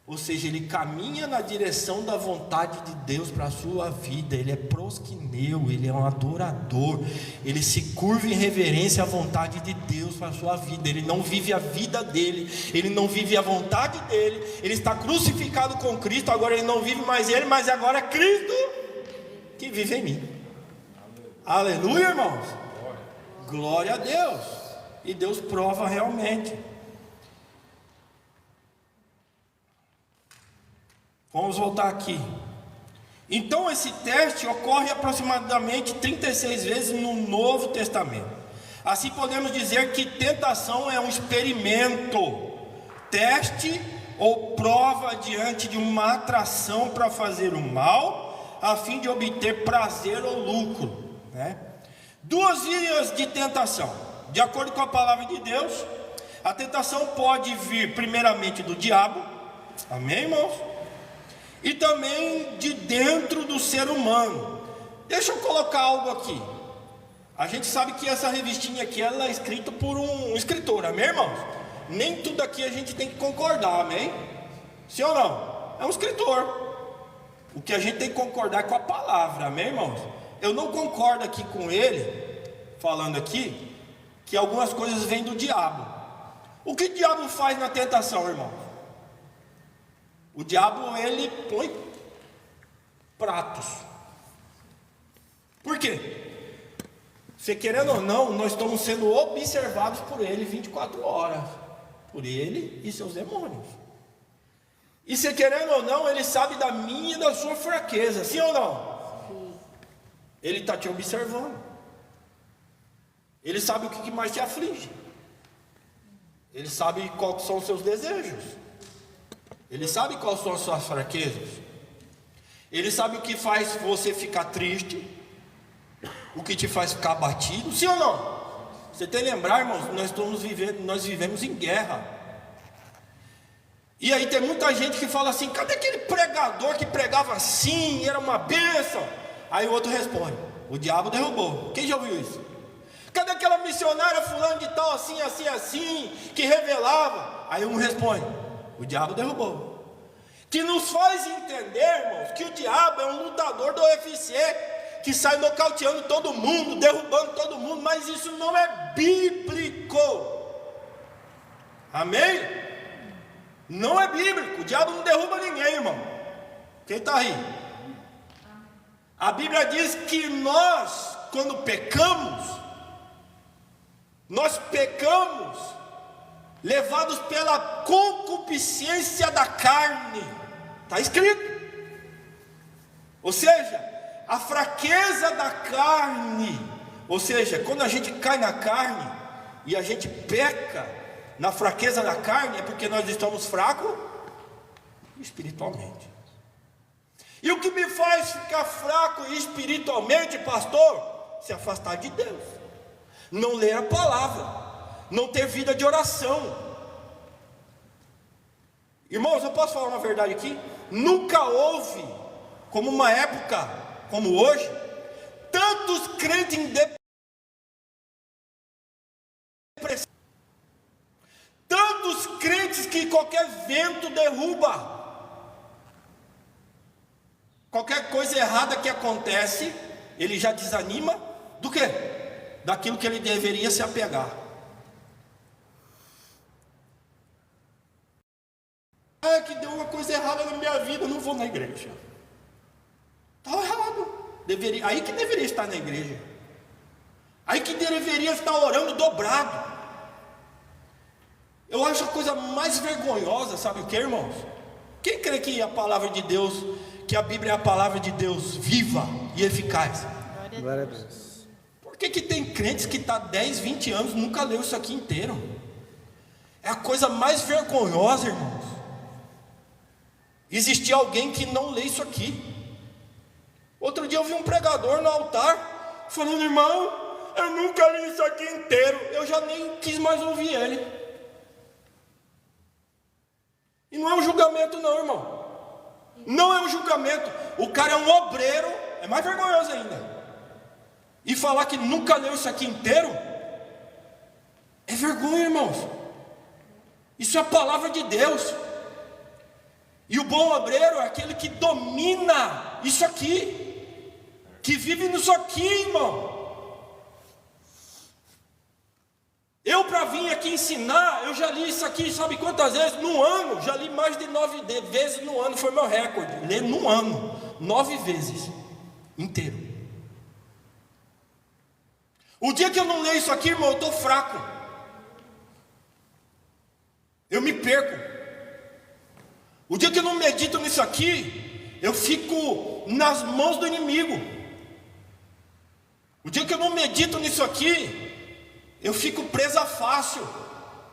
Ou seja, ele caminha na direção da vontade de Deus para a sua vida. Ele é prosquineu, ele é um adorador. Ele se curva em reverência à vontade de Deus para a sua vida. Ele não vive a vida dele, ele não vive a vontade dele. Ele está crucificado com Cristo. Agora ele não vive mais ele, mas agora é Cristo que vive em mim. Aleluia, irmãos. Glória a Deus. E Deus prova realmente. Vamos voltar aqui. Então esse teste ocorre aproximadamente 36 vezes no Novo Testamento. Assim podemos dizer que tentação é um experimento, teste ou prova diante de uma atração para fazer o mal, a fim de obter prazer ou lucro, né? Duas vias de tentação. De acordo com a palavra de Deus, a tentação pode vir primeiramente do diabo, amém, irmãos? E também de dentro do ser humano, Deixa eu colocar algo aqui. A gente sabe que essa revistinha aqui, ela é escrita por um escritor, amém, irmãos? Nem tudo aqui a gente tem que concordar, amém? Sim ou não? É um escritor. O que a gente tem que concordar é com a palavra, amém, irmãos? Eu não concordo aqui com ele, falando aqui, que algumas coisas vêm do diabo. O que o diabo faz na tentação, irmãos? O diabo, ele põe pratos. Por quê? Você querendo ou não, nós estamos sendo observados por ele 24 horas. Por ele e seus demônios. E você querendo ou não, ele sabe da minha e da sua fraqueza. Sim ou não? Sim. Ele está te observando. Ele sabe o que mais te aflige. Ele sabe quais são os seus desejos. Ele sabe quais são as suas fraquezas. Ele sabe o que faz você ficar triste, o que te faz ficar abatido. Sim ou não? Você tem que lembrar, irmãos, nós vivemos em guerra. E aí tem muita gente que fala assim: cadê aquele pregador que pregava assim, era uma bênção? Aí o outro responde: o diabo derrubou. Quem já ouviu isso? Cadê aquela missionária fulano de tal, assim, assim, assim, que revelava? Aí um responde: o diabo derrubou. Que nos faz entender, irmãos, que o diabo é um lutador do UFC, que sai nocauteando todo mundo, derrubando todo mundo, mas isso não é bíblico. Amém? Não é bíblico. O diabo não derruba ninguém, irmão. Quem está aí? A Bíblia diz que nós, quando pecamos, nós pecamos levados pela concupiscência da carne. Está escrito. Ou seja, a fraqueza da carne. Ou seja, quando a gente cai na carne e a gente peca na fraqueza da carne, é porque nós estamos fracos espiritualmente. E o que me faz ficar fraco espiritualmente, pastor? Se afastar de Deus, não ler a palavra, não ter vida de oração. Irmãos, eu posso falar uma verdade aqui? Nunca houve, como uma época como hoje, tantos crentes em depressão, tantos crentes que qualquer vento derruba, qualquer coisa errada que acontece, ele já desanima do quê? Daquilo que ele deveria se apegar. Ah, que deu uma coisa errada na minha vida, eu não vou na igreja. Está errado. Aí que deveria estar na igreja. Aí que deveria estar orando dobrado. Eu acho a coisa mais vergonhosa, sabe o que, irmãos? Quem crê que a palavra de Deus, que a Bíblia é a palavra de Deus viva e eficaz? Glória a Deus. Por que tem crentes que está 10, 20 anos nunca leu isso aqui inteiro? É a coisa mais vergonhosa, irmãos. Existia alguém que não lê isso aqui. Outro dia eu vi um pregador no altar falando: irmão, eu nunca li isso aqui inteiro. Eu já nem quis mais ouvir ele. E não é um julgamento não, irmão. Não é um julgamento. O cara é um obreiro, é mais vergonhoso ainda. E falar que nunca leu isso aqui inteiro é vergonha, irmãos. Isso é a palavra de Deus. E o bom obreiro é aquele que domina isso aqui, que vive nisso aqui, irmão. Eu, para vir aqui ensinar, eu já li isso aqui, sabe quantas vezes? No ano, já li mais de 9 vezes no ano, foi meu recorde. Ler no ano, 9 vezes, inteiro. O dia que eu não leio isso aqui, irmão, eu estou fraco. Eu me perco. O dia que eu não medito nisso aqui, eu fico nas mãos do inimigo. O dia que eu não medito nisso aqui, eu fico presa fácil.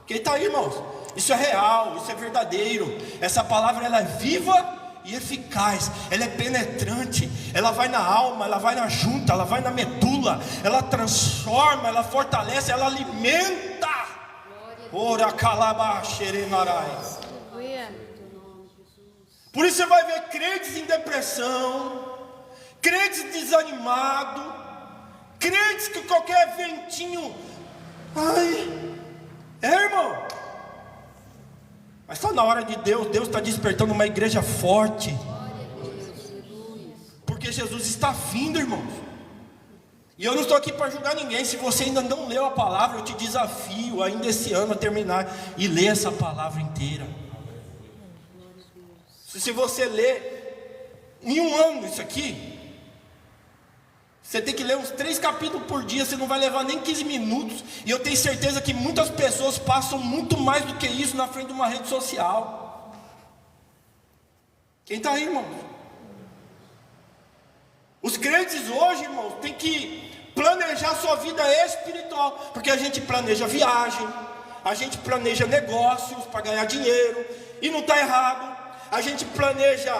Quem está aí, irmãos? Isso é real, isso é verdadeiro. Essa palavra, ela é viva e eficaz. Ela é penetrante. Ela vai na alma, ela vai na junta, ela vai na medula. Ela transforma, ela fortalece, ela alimenta. Ora calaba xerenarai. Por isso você vai ver crentes em depressão, crentes desanimados, crentes que qualquer ventinho, irmão. Mas só na hora de Deus, Deus está despertando uma igreja forte, porque Jesus está vindo, irmãos. E eu não estou aqui para julgar ninguém. Se você ainda não leu a palavra, eu te desafio ainda esse ano a terminar e ler essa palavra inteira. Se você ler em um ano isso aqui, você tem que ler uns 3 capítulos por dia. Você não vai levar nem 15 minutos. E eu tenho certeza que muitas pessoas passam muito mais do que isso na frente de uma rede social. Quem está aí, irmãos? Os crentes hoje, irmãos, tem que planejar sua vida espiritual, porque a gente planeja viagem, a gente planeja negócios para ganhar dinheiro, e não está errado. A gente planeja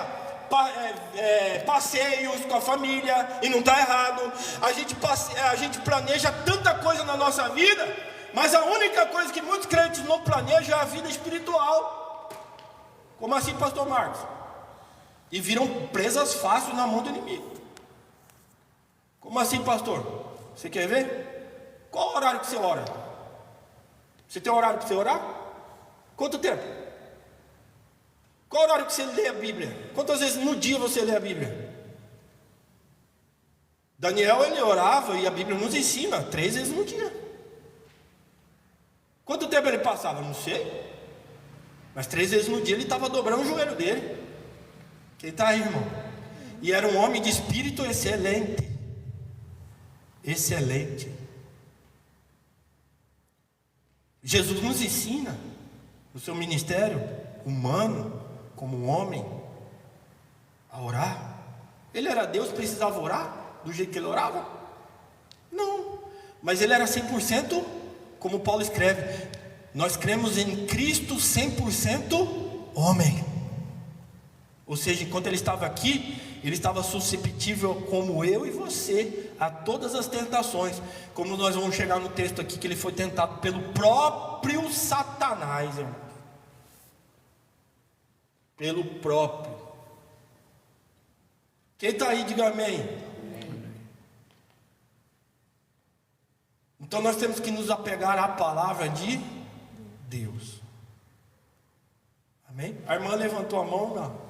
passeios com a família, e não está errado. A gente planeja tanta coisa na nossa vida, mas a única coisa que muitos crentes não planejam é a vida espiritual. Como assim, pastor Marcos? E viram presas fáceis na mão do inimigo. Como assim, pastor? Você quer ver? Qual o horário que você ora? Você tem horário para você orar? Quanto tempo? Qual o horário que você lê a Bíblia? Quantas vezes no dia você lê a Bíblia? Daniel, ele orava, e a Bíblia nos ensina 3 vezes no dia. Quanto tempo ele passava? Não sei. Mas 3 vezes no dia ele estava dobrando o joelho dele. Quem está aí, irmão? E era um homem de espírito excelente. Excelente. Jesus nos ensina, no seu ministério humano, como um homem, a orar. Ele era Deus, precisava orar do jeito que ele orava? Não. Mas ele era 100%, como Paulo escreve, nós cremos em Cristo 100% homem. Ou seja, enquanto ele estava aqui, ele estava suscetível, como eu e você, a todas as tentações. Como nós vamos chegar no texto aqui, que ele foi tentado pelo próprio Satanás, irmão. Pelo próprio. Quem está aí, diga amém. Então nós temos que nos apegar à palavra de Deus. Amém? A irmã levantou a mão, não?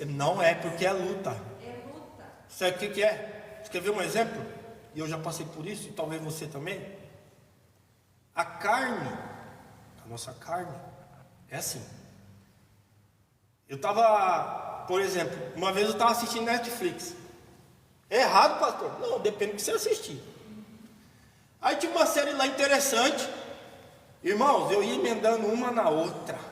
Não é, porque é luta. É luta. Sabe o que é? Você quer ver um exemplo? E eu já passei por isso, e talvez você também. A carne, a nossa carne, é assim. Eu estava, por exemplo, uma vez eu estava assistindo Netflix. É errado, pastor? Não, depende do que você assistir. Aí tinha uma série lá interessante. Irmãos, eu ia emendando uma na outra.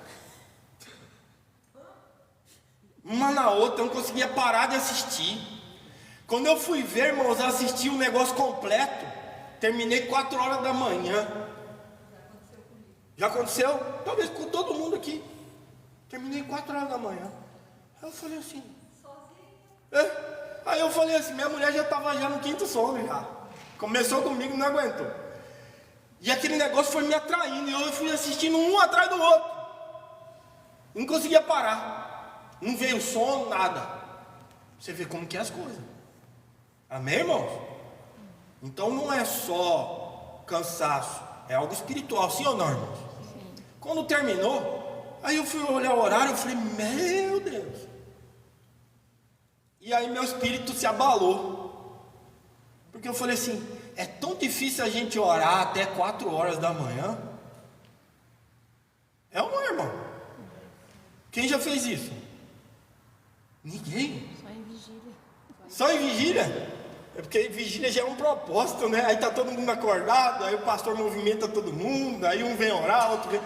Uma na outra, eu não conseguia parar de assistir. Quando eu fui ver, irmãos, eu assisti o negócio completo. Terminei 4 horas da manhã. Já aconteceu? Talvez com todo mundo aqui. Terminei 4 horas da manhã. Aí eu falei assim. Aí eu falei assim, minha mulher já estava já no 5º sono já. Começou comigo e não aguentou. E aquele negócio foi me atraindo. E eu fui assistindo um atrás do outro. Não conseguia parar. Não veio sono, nada. Você vê como que é as coisas. Amém, irmãos? Então não é só cansaço, é algo espiritual, sim ou não, irmãos? Sim. Quando terminou, aí eu fui olhar o horário, eu falei, meu Deus. E aí meu espírito se abalou. Porque eu falei assim, é tão difícil a gente orar até 4 horas da manhã. É ou não, irmão? Quem já fez isso? Ninguém. Só em vigília. Só em vigília? É porque vigília já é um propósito, né? Aí tá todo mundo acordado, aí o pastor movimenta todo mundo, aí um vem orar, outro vem...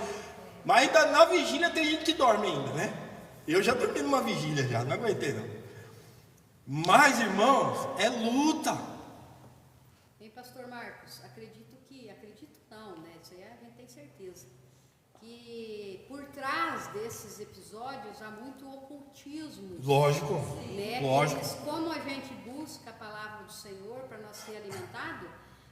Mas ainda na vigília tem gente que dorme ainda, né? Eu já dormi numa vigília já, não aguentei não. Mas, irmãos, é luta. Hein, pastor Marcos, acredito não, né? Isso aí a gente tem certeza. Que por trás desses episódios há muito ocultismo. Lógico, Né? lógico. Eles, como a gente busca a palavra do Senhor para nós ser alimentado,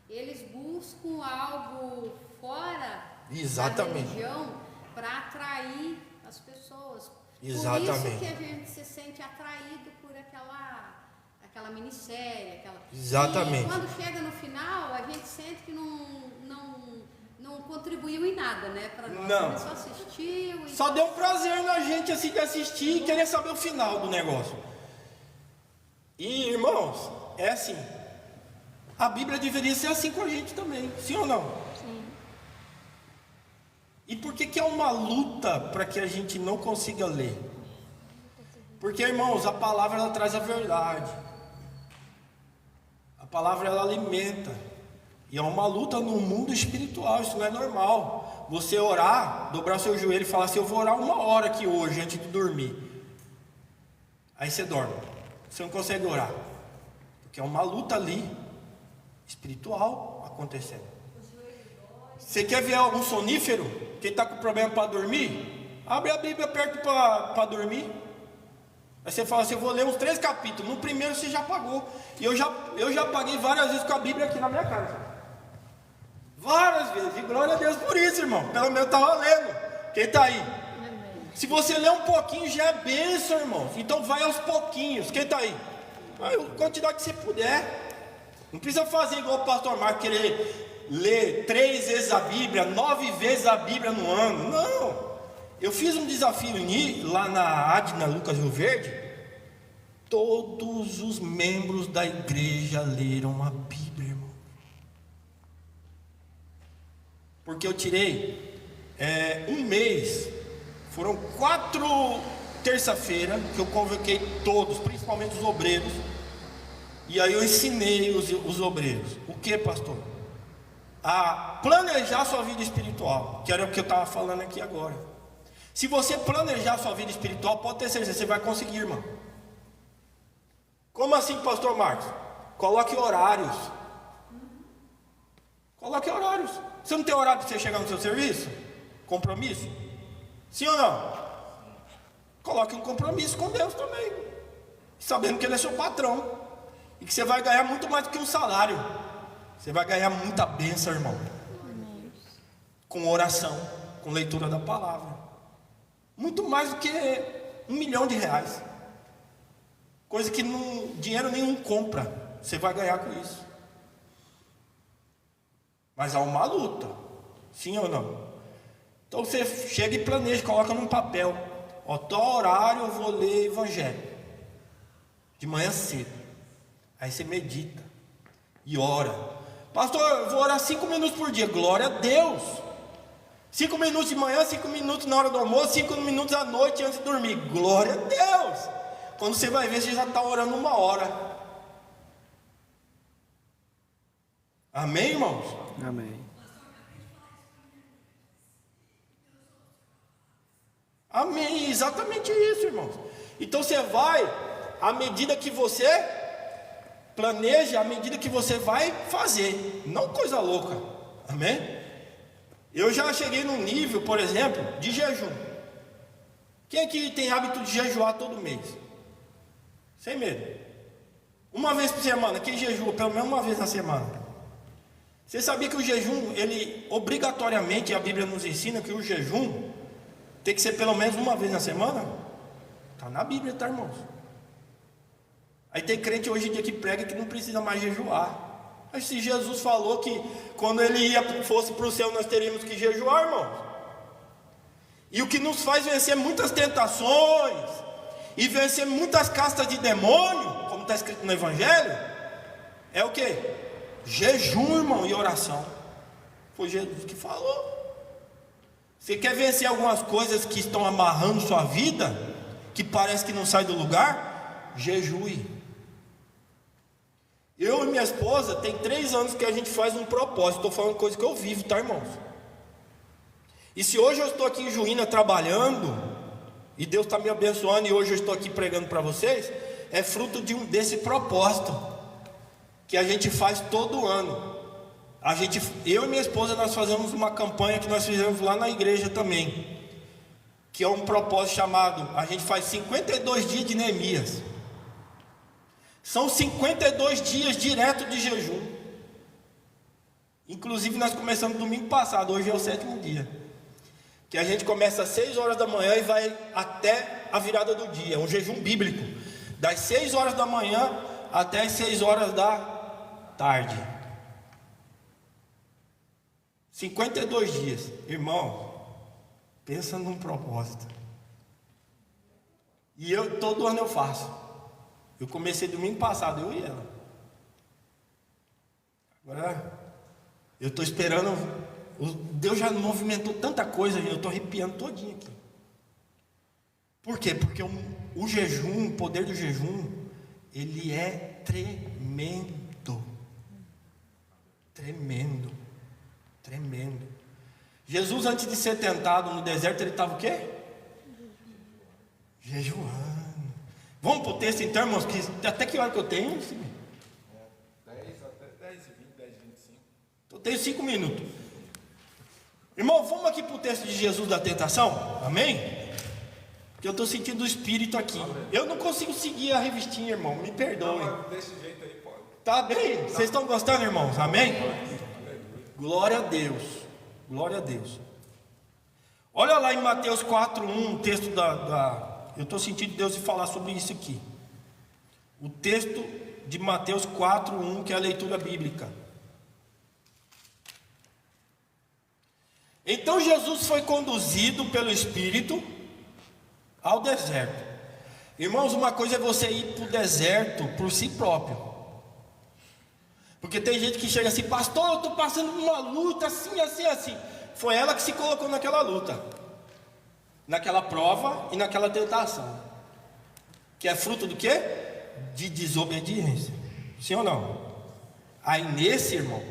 eles buscam algo fora Exatamente. da religião para atrair as pessoas. Exatamente. Por isso que a gente se sente atraído por aquela minissérie, Exatamente. E quando chega no final, a gente sente que não contribuiu em nada, né? Para nós, Não. a gente só assistiu. Só deu prazer na gente assim de assistir e querer saber o final do negócio. E, irmãos, é assim. A Bíblia deveria ser assim com a gente também, sim ou não? Sim. E por que é uma luta para que a gente não consiga ler? Porque, irmãos, a palavra ela traz a verdade. A palavra ela alimenta. E é uma luta no mundo espiritual, isso não é normal. Você orar, dobrar seu joelho e falar assim, eu vou orar 1 hora aqui hoje antes de dormir. Aí você dorme. Você não consegue orar. Porque é uma luta ali, espiritual, acontecendo. Você quer ver algum sonífero? Quem está com problema para dormir? Abre a Bíblia perto para dormir. Aí você fala assim, eu vou ler uns 3 capítulos. No primeiro você já pagou. E eu já paguei várias vezes com a Bíblia aqui na minha casa. Várias vezes. E glória a Deus por isso, irmão. Pelo menos estava lendo. Quem está aí? Se você ler um pouquinho já é bênção, irmão. Então vai aos pouquinhos. Quem está aí? A quantidade que você puder. Não precisa fazer igual o pastor Marcos, querer ler 3 vezes a Bíblia, 9 vezes a Bíblia no ano. Não. Eu fiz um desafio lá na Adna Lucas Rio Verde. Todos os membros da igreja leram a Bíblia, irmão. Porque eu tirei 1 mês. Foram 4 terça-feira que eu convoquei todos, principalmente os obreiros. E aí eu ensinei os obreiros. O que, pastor? A planejar a sua vida espiritual. Que era o que eu estava falando aqui agora. Se você planejar a sua vida espiritual, pode ter certeza, você vai conseguir, irmão. Como assim, pastor Marcos? Coloque horários. Coloque horários. Você não tem horário para você chegar no seu serviço? Compromisso? Sim ou não? Coloque um compromisso com Deus também. Sabendo que Ele é seu patrão. E que você vai ganhar muito mais do que um salário. Você vai ganhar muita bênção, irmão. Com oração, com leitura da palavra. Muito mais do que R$1 milhão. Coisa que dinheiro nenhum compra. Você vai ganhar com isso. Mas há uma luta. Sim ou não? Então você chega e planeja, coloca num papel. Ó, tal horário eu vou ler Evangelho. De manhã cedo. Aí você medita. E ora. Pastor, eu vou orar 5 minutos por dia. Glória a Deus. 5 minutos de manhã, 5 minutos na hora do almoço, 5 minutos à noite antes de dormir. Glória a Deus. Quando você vai ver, você já está orando 1 hora. Amém, irmãos? Amém. Amém, exatamente isso, irmãos. Então você vai, à medida que você planeja, à medida que você vai fazer, não coisa louca, amém? Eu já cheguei num nível, por exemplo, de jejum. Quem aqui tem hábito de jejuar todo mês? Sem medo. 1 vez por semana, quem jejua pelo menos 1 vez na semana? Você sabia que o jejum, ele obrigatoriamente, a Bíblia nos ensina que o jejum tem que ser pelo menos 1 vez na semana? Está na Bíblia, tá, irmãos? Aí tem crente hoje em dia que prega que não precisa mais jejuar. Mas se Jesus falou que quando Ele fosse para o céu nós teríamos que jejuar, irmãos. E o que nos faz vencer muitas tentações e vencer muitas castas de demônio, como está escrito no Evangelho, é o que? Jejum, irmão, e oração. Foi Jesus que falou. Você quer vencer algumas coisas que estão amarrando sua vida, que parece que não sai do lugar? Jejue. Eu e minha esposa, tem 3 anos que a gente faz um propósito. Estou falando coisa que eu vivo, tá, irmãos? E se hoje eu estou aqui em Juína trabalhando, e Deus está me abençoando, e hoje eu estou aqui pregando para vocês, é fruto desse propósito que a gente faz todo ano. Eu e minha esposa, nós fazemos uma campanha que nós fizemos lá na igreja também, que é um propósito chamado, a gente faz 52 dias de Neemias. São 52 dias direto de jejum. Inclusive nós começamos domingo passado, hoje é o 7º dia, que a gente começa às 6 horas da manhã e vai até a virada do dia. É um jejum bíblico, das 6 horas da manhã até as 6 horas da tarde. 52 dias. Irmão, pensa num propósito. E todo ano eu faço. Eu comecei domingo passado, eu e ela. Agora, eu estou esperando. Deus já movimentou tanta coisa, eu estou arrepiando todinho aqui. Por quê? Porque o jejum, o poder do jejum, ele é tremendo. Tremendo. Tremendo. Jesus, antes de ser tentado no deserto, ele estava o quê? Jejuando. Vamos para o texto então, irmãos, que até que hora que eu tenho? 10 até 10 e 20, 10 e 25. Eu tenho 5 minutos. Irmão, vamos aqui para o texto de Jesus da tentação? Amém? Porque eu estou sentindo o Espírito aqui. Eu não consigo seguir a revistinha, irmão, me perdoem. Não, desse jeito aí pode. Tá bem? Vocês estão gostando, irmãos? Amém? Glória a Deus. Glória a Deus. Olha lá em Mateus 4:1, o texto eu estou sentindo Deus falar sobre isso aqui. O texto de Mateus 4:1, que é a leitura bíblica. Então Jesus foi conduzido pelo Espírito ao deserto. Irmãos, uma coisa é você ir para o deserto por si próprio. Porque tem gente que chega assim, pastor, eu estou passando uma luta assim, assim, assim. Foi ela que se colocou naquela luta, naquela prova e naquela tentação, que é fruto do quê? De desobediência. Sim ou não? Aí nesse, irmão,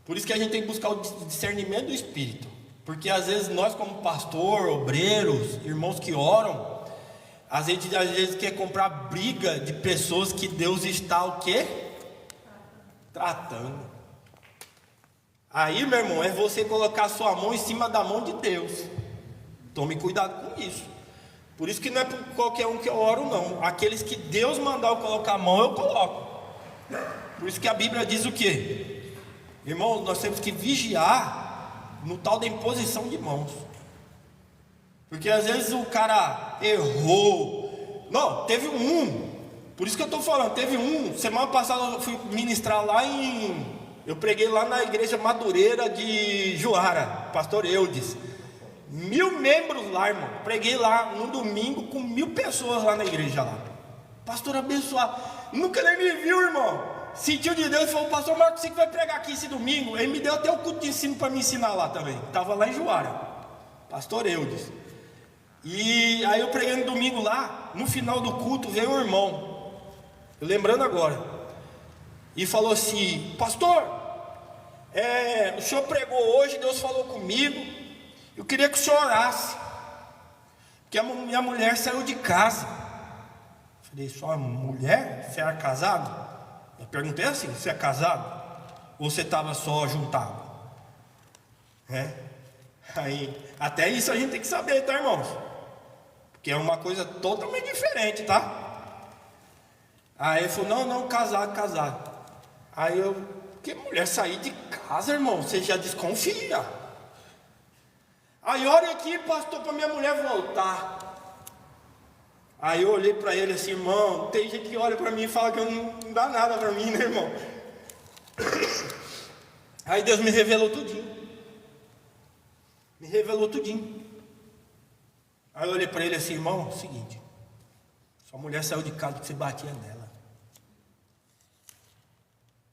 por isso que a gente tem que buscar o discernimento do Espírito. Porque às vezes nós, como pastor, obreiros, irmãos que oram, a gente às vezes quer comprar briga de pessoas que Deus está o quê? Tratando. Aí, meu irmão, é você colocar a sua mão em cima da mão de Deus. Tome cuidado com isso. Por isso que não é por qualquer um que eu oro, não. Aqueles que Deus mandar eu colocar a mão, eu coloco. Por isso que a Bíblia diz o quê? Irmão, nós temos que vigiar no tal da imposição de mãos. Porque às vezes o cara errou. Não, teve um. Por isso que eu estou falando, teve um. Semana passada eu fui ministrar lá eu preguei lá na igreja Madureira de Juara, pastor Eudes. 1000 membros lá, irmão. Preguei lá no domingo com 1000 pessoas lá na igreja lá. Pastor abençoado. Nunca nem me viu, irmão. Sentiu de Deus e falou, pastor Marcos, você que vai pregar aqui esse domingo. Ele me deu até o culto de ensino para me ensinar lá também. Estava lá em Juara. Pastor Eudes. E aí eu preguei no domingo lá. No final do culto veio um irmão. Eu lembrando agora. E falou assim, pastor, o senhor pregou hoje, Deus falou comigo. Eu queria que o senhor orasse, porque a minha mulher saiu de casa. Eu falei, sua mulher? Você era casado? Eu perguntei assim, você é casado? Ou você estava só juntado? Aí, até isso a gente tem que saber, tá, irmãos? Porque é uma coisa totalmente diferente, tá? Aí ele falou, não, casado. Aí que mulher sair de casa, irmão? Você já desconfia. Aí olha aqui, pastor, para minha mulher voltar. Aí eu olhei para ele assim, irmão, tem gente que olha para mim e fala que não dá nada para mim, né, irmão? Aí Deus me revelou tudinho. Aí eu olhei para ele assim, irmão, é o seguinte, sua mulher saiu de casa porque você batia nela.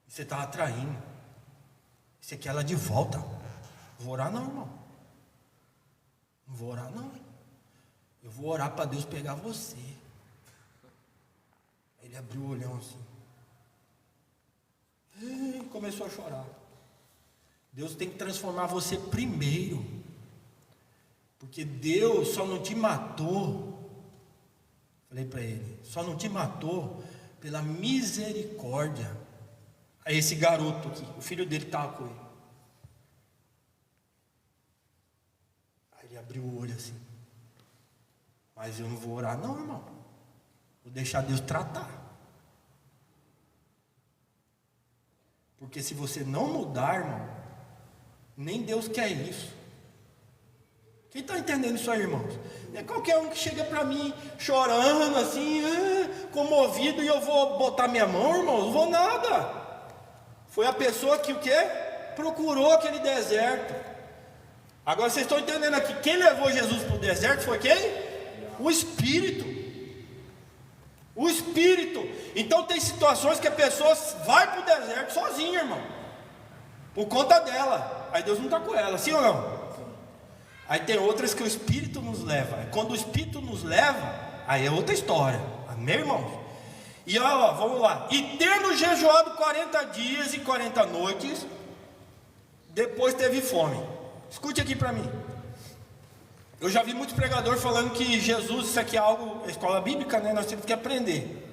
Você estava traindo. Você quer ela de volta. Não vou orar não, irmão. Não vou orar não. Eu vou orar para Deus pegar você. Ele abriu o olhão assim. Começou a chorar. Deus tem que transformar você primeiro, porque Deus só não te matou, falei para ele, só não te matou pela misericórdia. Aí esse garoto aqui, o filho dele estava com ele. Aí ele abriu o olho assim, mas eu não vou orar não, irmão, vou deixar Deus tratar. Porque se você não mudar, irmão, nem Deus quer isso. Quem está entendendo isso aí, irmãos? É qualquer um que chega para mim chorando assim, comovido, e eu vou botar minha mão, irmão, não vou nada. Foi a pessoa que o quê? Procurou aquele deserto. Agora vocês estão entendendo aqui, quem levou Jesus para o deserto foi quem? O Espírito. O Espírito. Então tem situações que a pessoa vai para o deserto sozinha, irmão, por conta dela. Aí Deus não está com ela, sim ou não? Aí tem outras que o Espírito nos leva. Quando o Espírito nos leva, aí é outra história. Amém, irmãos? E ó, vamos lá. E tendo jejuado 40 dias e 40 noites, depois teve fome. Escute aqui para mim. Eu já vi muitos pregadores falando que Jesus, isso aqui é algo, escola bíblica, né? Nós temos que aprender.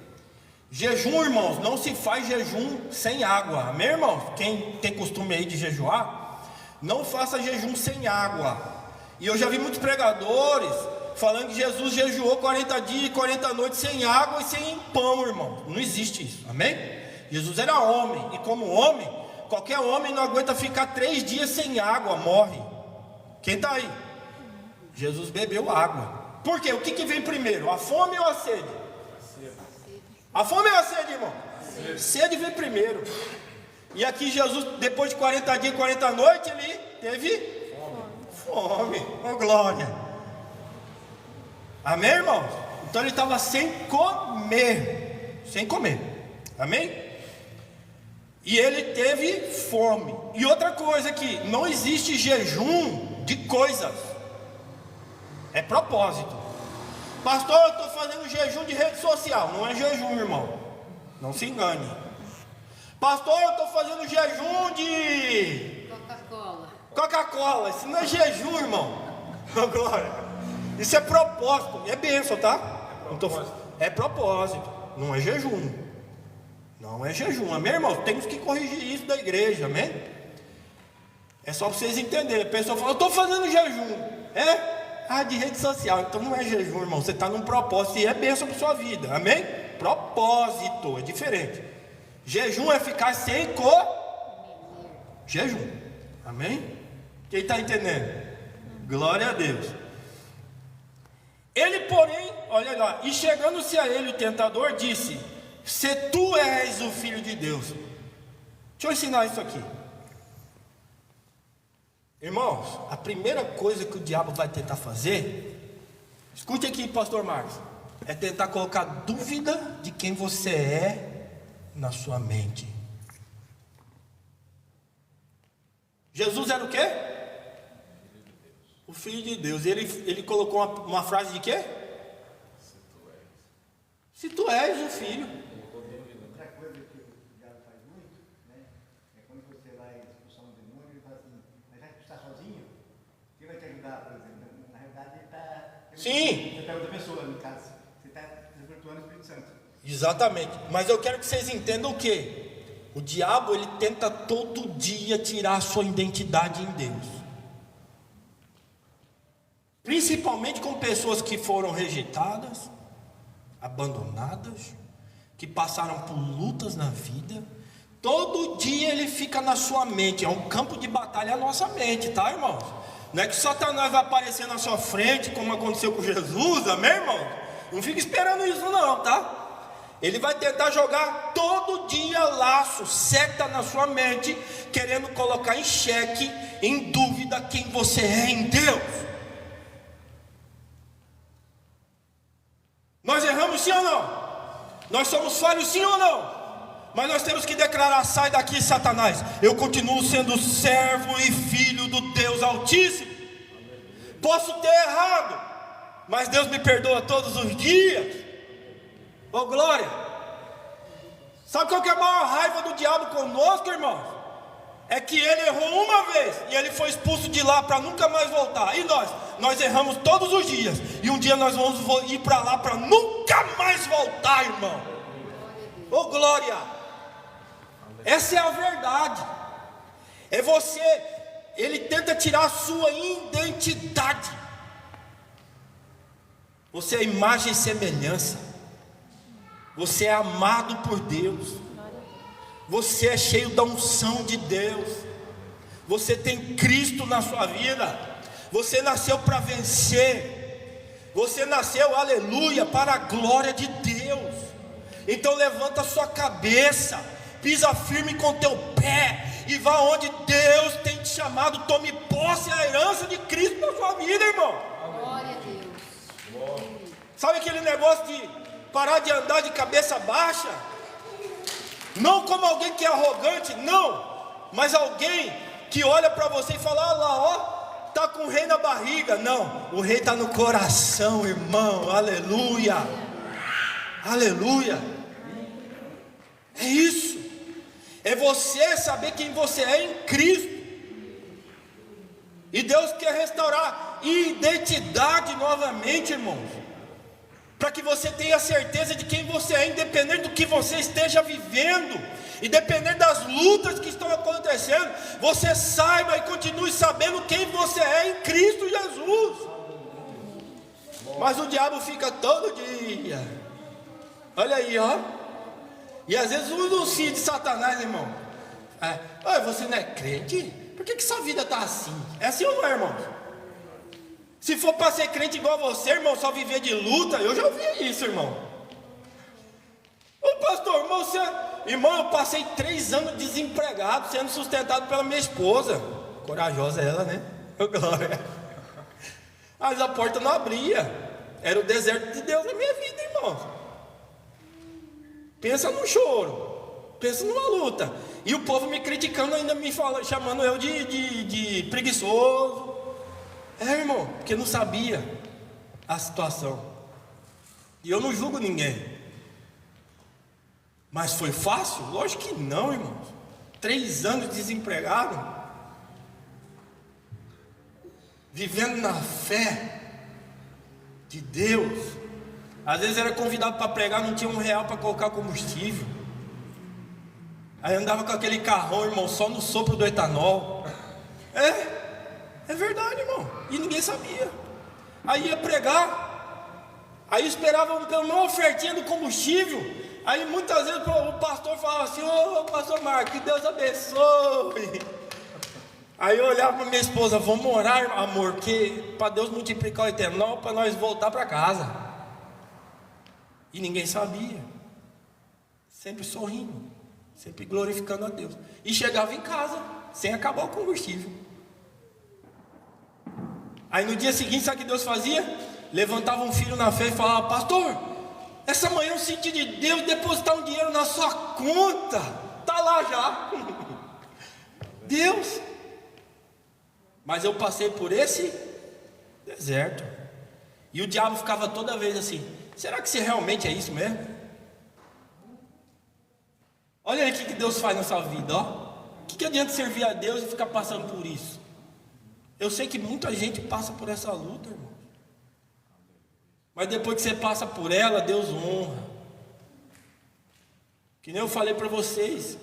Jejum, irmãos, não se faz jejum sem água. Amém, irmãos? Quem tem costume aí de jejuar, não faça jejum sem água. E eu já vi muitos pregadores falando que Jesus jejuou 40 dias e 40 noites sem água e sem pão, irmão. Não existe isso, amém? Jesus era homem, e como homem, qualquer homem não aguenta ficar 3 dias sem água, morre. Quem está aí? Jesus bebeu água. Por quê? O que vem primeiro? A fome ou a sede? A fome ou a sede, irmão? Sede vem primeiro. E aqui Jesus, depois de 40 dias e 40 noites, ele teve fome. Oh, glória. Amém, irmãos? Então ele estava sem comer. Sem comer. Amém? E ele teve fome. E outra coisa aqui, não existe jejum de coisas. É propósito. Pastor, eu estou fazendo jejum de rede social. Não é jejum, irmão. Não se engane. Pastor, eu estou fazendo jejum de Coca-Cola. Isso não é jejum, irmão. Glória. Isso é propósito. É bênção, tá? É propósito. Não é jejum. Não é jejum. Amém, irmão? Temos que corrigir isso da igreja. Amém? É só para vocês entenderem. A pessoa fala, eu estou fazendo jejum. De rede social. Então não é jejum, irmão. Você está num propósito e é bênção para sua vida. Amém? Propósito. É diferente. Jejum é ficar sem jejum. Amém? Quem está entendendo? Glória a Deus. Ele, porém, olha lá, e chegando-se a ele o tentador, disse: se tu és o Filho de Deus. Deixa eu ensinar isso aqui. Irmãos, a primeira coisa que o diabo vai tentar fazer, escute aqui, pastor Marcos, é tentar colocar dúvida de quem você é na sua mente. Jesus era o quê? O Filho de Deus. Ele colocou uma frase de quê? Se tu és o Filho. Outra coisa que o diabo faz muito, né? É quando você vai expulsar um demônio, ele fala assim, mas já que tu está sozinho, quem vai te ajudar, por exemplo? Na realidade ele está... Sim. Você está outra pessoa, no caso. Você está desvirtuando o Espírito Santo. Exatamente. Mas eu quero que vocês entendam o quê? O diabo, ele tenta todo dia tirar a sua identidade em Deus. Principalmente com pessoas que foram rejeitadas, abandonadas, que passaram por lutas na vida. Todo dia ele fica na sua mente. É um campo de batalha a nossa mente, tá, irmãos? Não é que Satanás vai aparecer na sua frente, como aconteceu com Jesus, amém, irmão? Não fica esperando isso não, tá? Ele vai tentar jogar todo dia laço, seta na sua mente, querendo colocar em xeque, em dúvida quem você é em Deus. Nós erramos sim ou não? Nós somos falhos sim ou não? Mas nós temos que declarar: sai daqui, Satanás, eu continuo sendo servo e filho do Deus Altíssimo. Posso ter errado, mas Deus me perdoa todos os dias. Oh glória! Sabe qual que é a maior raiva do diabo conosco, irmãos? É que ele errou uma vez e ele foi expulso de lá para nunca mais voltar. E nós erramos todos os dias. E um dia nós vamos ir para lá para nunca mais voltar, irmão. Ô glória! Essa é a verdade. É você, ele tenta tirar a sua identidade. Você é imagem e semelhança. Você é amado por Deus. Você é cheio da unção de Deus. Você tem Cristo na sua vida. Você nasceu para vencer. Você nasceu, aleluia, para a glória de Deus. Então levanta a sua cabeça, pisa firme com teu pé e vá onde Deus tem te chamado. Tome posse da herança de Cristo na sua vida, irmão. Glória a Deus. Sabe aquele negócio de parar de andar de cabeça baixa? Não como alguém que é arrogante, não, mas alguém que olha para você e fala: olha lá, ó, está com o rei na barriga. Não, o rei está no coração, irmão. Aleluia, aleluia. É isso, é você saber quem você é em Cristo. E Deus quer restaurar identidade novamente, irmãos, para que você tenha certeza de quem você é, independente do que você esteja vivendo, independente das lutas que estão acontecendo, você saiba e continue sabendo quem você é em Cristo Jesus. Mas o diabo fica todo dia, olha aí, ó, e às vezes usa o cio de Satanás, irmão. Olha, você não é crente? Por que sua vida está assim? É assim ou não é, irmão? Se for para ser crente igual a você, irmão, só viver de luta, eu já ouvi isso, irmão. Ô pastor, irmão, eu passei 3 anos desempregado, sendo sustentado pela minha esposa. Corajosa ela, né? Glória. Mas a porta não abria. Era o deserto de Deus na minha vida, irmão. Pensa no choro, pensa numa luta. E o povo me criticando, ainda me chamando eu de preguiçoso. Irmão, porque não sabia a situação. E eu não julgo ninguém. Mas foi fácil? Lógico que não, irmãos. 3 anos desempregado, vivendo na fé de Deus. Às vezes era convidado para pregar, não tinha R$1 para colocar combustível. Aí andava com aquele carrão, irmão, só no sopro do etanol. É verdade, irmão. E ninguém sabia. Aí ia pregar, aí esperava pela uma ofertinha do combustível. Aí muitas vezes o pastor falava assim: ô pastor Marcos, que Deus abençoe. Aí eu olhava para minha esposa: vamos orar, amor, que para Deus multiplicar o etanol, para nós voltar para casa. E ninguém sabia. Sempre sorrindo, sempre glorificando a Deus. E chegava em casa sem acabar o combustível. Aí no dia seguinte, sabe o que Deus fazia? Levantava um filho na fé e falava: pastor, essa manhã eu senti de Deus depositar um dinheiro na sua conta. Está lá já. Deus. Mas eu passei por esse deserto. E o diabo ficava toda vez assim: será que você realmente é isso mesmo? Olha aí o que Deus faz na sua vida, ó. O que adianta servir a Deus e ficar passando por isso? Eu sei que muita gente passa por essa luta, irmão. Mas depois que você passa por ela, Deus honra. Que nem eu falei para vocês,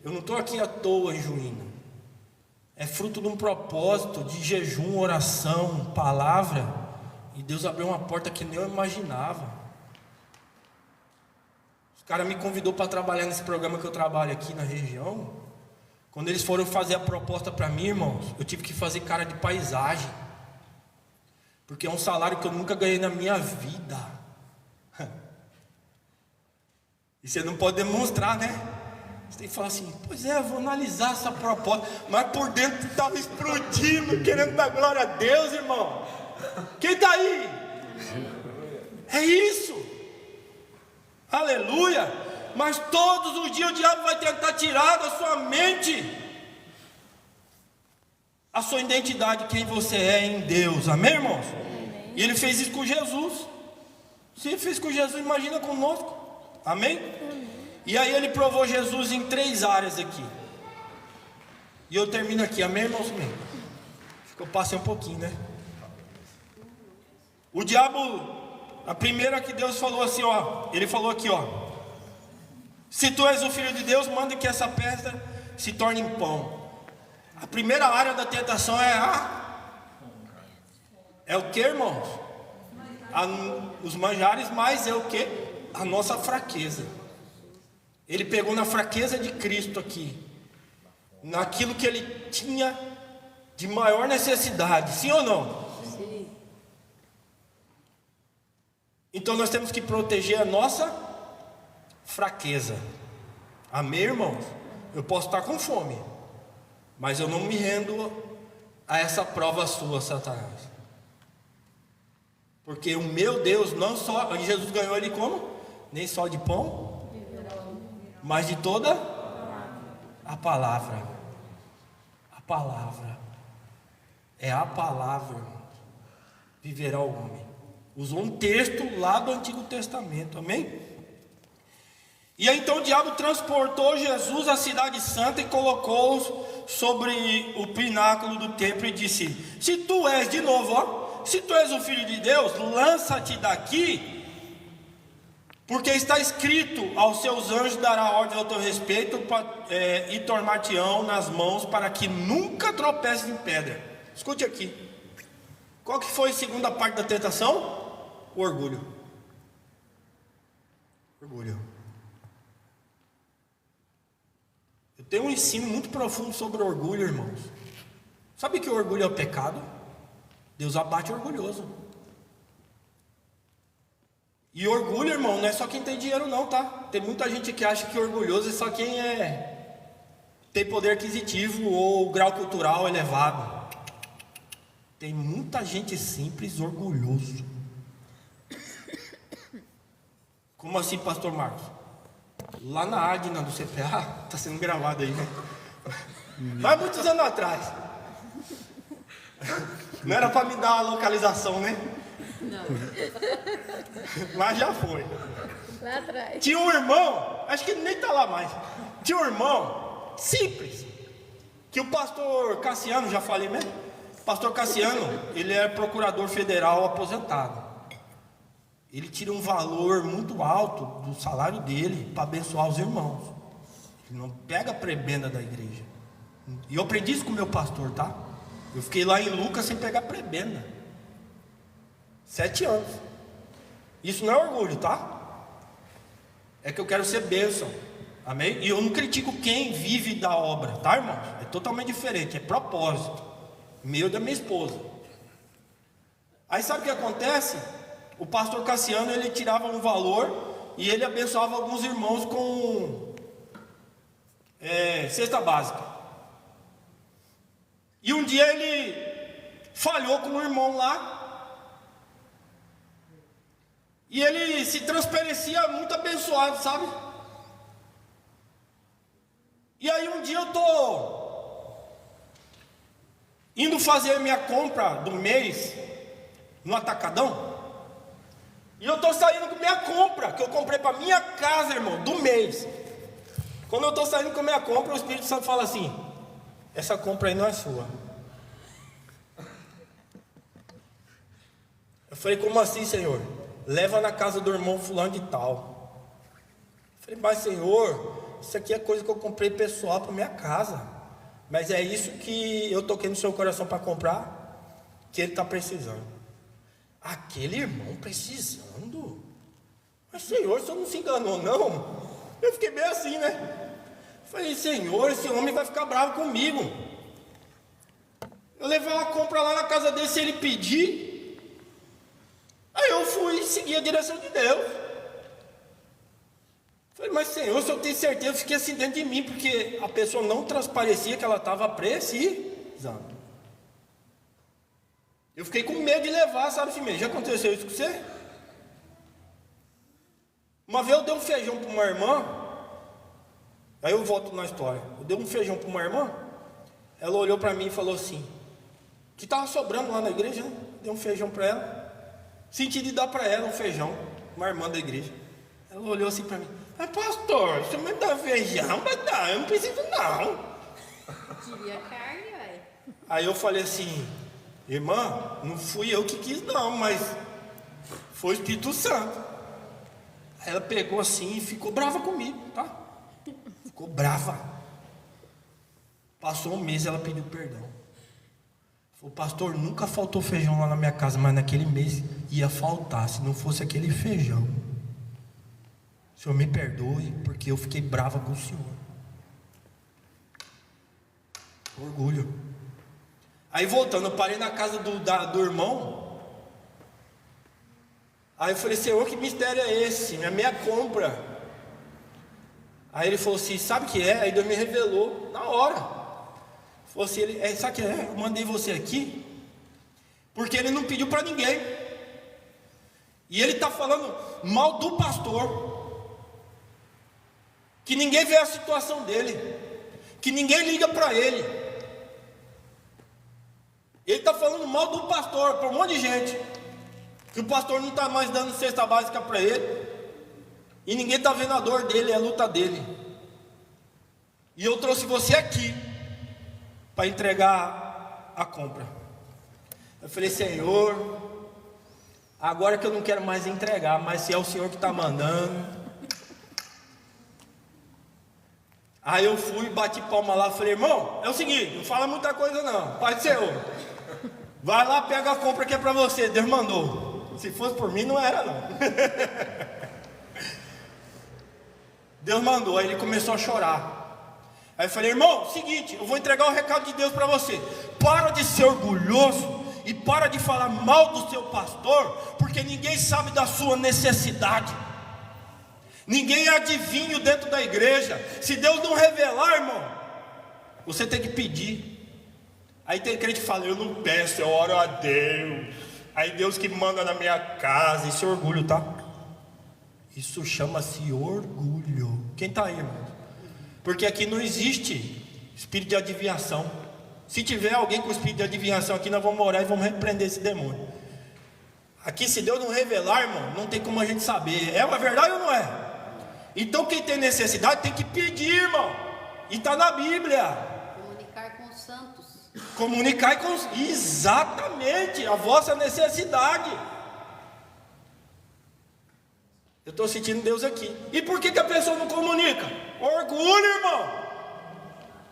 eu não estou aqui à toa em Juína. É fruto de um propósito de jejum, oração, palavra. E Deus abriu uma porta que nem eu imaginava. Os caras me convidou para trabalhar nesse programa que eu trabalho aqui na região. Quando eles foram fazer a proposta para mim, irmãos, eu tive que fazer cara de paisagem. Porque é um salário que eu nunca ganhei na minha vida. E você não pode demonstrar, né? Você tem que falar assim: pois é, eu vou analisar essa proposta. Mas por dentro estava explodindo, querendo dar glória a Deus, irmão. Quem está aí? É isso. Aleluia. Mas todos os dias o diabo vai tentar tirar da sua mente a sua identidade, quem você é em Deus. Amém, irmãos? Amém. E ele fez isso com Jesus. Se ele fez com Jesus, imagina conosco. Amém? Amém. E aí ele provou Jesus em 3 áreas aqui. E eu termino aqui, amém, irmãos? Acho que eu passei um pouquinho, né? O diabo, a primeira que Deus falou assim, ó. Ele falou aqui, ó. Se tu és o Filho de Deus, manda que essa pedra se torne em pão. A primeira área da tentação é o que, irmãos? Os manjares, mas é o que? A nossa fraqueza. Ele pegou na fraqueza de Cristo aqui, naquilo que ele tinha de maior necessidade, sim ou não? Sim. Então nós temos que proteger a nossa fraqueza. Amém, irmãos? Eu posso estar com fome, mas eu não me rendo a essa prova sua, Satanás. Porque o meu Deus não só, Jesus ganhou ele como? Nem só de pão, mas de toda a palavra. A palavra. É a palavra, irmão. Viverá o homem. Usou um texto lá do Antigo Testamento, amém? E aí então o diabo transportou Jesus à cidade santa e colocou-os sobre o pináculo do templo e disse: se tu és, de novo, ó, se tu és o Filho de Deus, lança-te daqui, porque está escrito: aos seus anjos dará ordem ao teu respeito, e tornar-te-ão nas mãos, para que nunca tropeces em pedra. Escute aqui. Qual que foi a segunda parte da tentação? O orgulho. Orgulho. Eu tenho um ensino muito profundo sobre orgulho, irmãos. Sabe que o orgulho é o pecado? Deus abate o orgulhoso. E orgulho, irmão, não é só quem tem dinheiro não, tá? Tem muita gente que acha que orgulhoso é só quem tem poder aquisitivo ou grau cultural elevado. Tem muita gente simples orgulhoso. Como assim, pastor Marcos? Lá na Agna do CPA, está sendo gravado aí, né? Mas muitos anos atrás. Não era para me dar a localização, né? Não. Mas já foi. Lá atrás. Tinha um irmão, acho que ele nem está lá mais. Tinha um irmão simples, que o pastor Cassiano, já falei mesmo? Pastor Cassiano, ele é procurador federal aposentado. Ele tira um valor muito alto do salário dele para abençoar os irmãos. Ele não pega a prebenda da igreja. E eu aprendi isso com o meu pastor, tá? Eu fiquei lá em Lucas sem pegar prebenda. 7 anos. Isso não é orgulho, tá? É que eu quero ser bênção. Amém? E eu não critico quem vive da obra, tá, irmãos? É totalmente diferente, é propósito. Meu e da minha esposa. Aí sabe o que acontece? O pastor Cassiano, ele tirava um valor e ele abençoava alguns irmãos com cesta básica. E um dia ele falhou com um irmão lá, e ele se transparecia muito abençoado, sabe? E aí um dia eu tô indo fazer a minha compra do mês no atacadão. E eu estou saindo com minha compra, que eu comprei para minha casa, irmão, do mês. Quando eu estou saindo com minha compra, o Espírito Santo fala assim: essa compra aí não é sua. Eu falei: como assim, Senhor? Leva na casa do irmão fulano de tal. Eu falei: mas Senhor, isso aqui é coisa que eu comprei pessoal para minha casa. Mas é isso que eu toquei no seu coração para comprar, que ele está precisando. Aquele irmão precisando? Mas Senhor, o senhor não se enganou não? Eu fiquei bem assim, né? Falei: Senhor, esse homem vai ficar bravo comigo. Eu levei uma compra lá na casa dele, se ele pedir. Aí eu fui seguir a direção de Deus. Falei: mas Senhor, se eu tenho certeza, eu fiquei assim dentro de mim, porque a pessoa não transparecia que ela estava precisando. Eu fiquei com medo de levar, sabe, Fimê? Já aconteceu isso com você? Uma vez eu dei um feijão para uma irmã. Aí eu volto na história. Eu dei um feijão para uma irmã. Ela olhou para mim e falou assim: que estava sobrando lá na igreja, né? Dei um feijão para ela. Senti de dar para ela um feijão, uma irmã da igreja. Ela olhou assim para mim: Mas pastor, você me dá feijão? Mas não, eu não preciso não. Queria carne, velho. Aí eu falei assim, irmã, não fui eu que quis não, mas foi o Espírito Santo. Aí ela pegou assim e ficou brava comigo, tá? Ficou brava. Passou um mês e ela pediu perdão. Falou, pastor, nunca faltou feijão lá na minha casa, mas naquele mês ia faltar, se não fosse aquele feijão. O senhor me perdoe, porque eu fiquei brava com o senhor. Orgulho. Aí voltando, eu parei na casa do irmão. Aí eu falei, Senhor, que mistério é esse? É minha compra. Aí ele falou assim, sabe o que é? Aí Deus me revelou na hora. Falou assim, sabe o que é? Eu mandei você aqui porque ele não pediu para ninguém. E ele está falando mal do pastor. Que ninguém vê a situação dele. Que ninguém liga para ele. Ele está falando mal do pastor para um monte de gente. Que o pastor não está mais dando cesta básica para ele. E ninguém está vendo a dor dele, a luta dele. E eu trouxe você aqui para entregar a compra. Eu falei, Senhor, agora que eu não quero mais entregar, mas se é o Senhor que está mandando. Aí eu fui, bati palma lá, falei, irmão, é o seguinte, não fala muita coisa não, Pai do Senhor. Vai lá, pega a compra que é para você, Deus mandou. Se fosse por mim, não era não. Deus mandou, aí ele começou a chorar. Aí eu falei, irmão, seguinte, eu vou entregar o recado de Deus para você. Para de ser orgulhoso e para de falar mal do seu pastor, porque ninguém sabe da sua necessidade. Ninguém é adivinho dentro da igreja. Se Deus não revelar, irmão, você tem que pedir. Aí tem crente que fala, eu não peço, eu oro a Deus. Aí Deus que manda na minha casa. Isso é orgulho, tá? Isso chama-se orgulho. Quem está aí, irmão? Porque aqui não existe espírito de adivinhação. Se tiver alguém com espírito de adivinhação aqui, nós vamos orar e vamos repreender esse demônio. Aqui, se Deus não revelar, irmão, não tem como a gente saber. É uma verdade ou não é? Então quem tem necessidade tem que pedir, irmão. E está na Bíblia. Comunicar com os santos. Comunicar com os... Exatamente, a vossa necessidade. Eu estou sentindo Deus aqui. E por que a pessoa não comunica? Orgulho, irmão.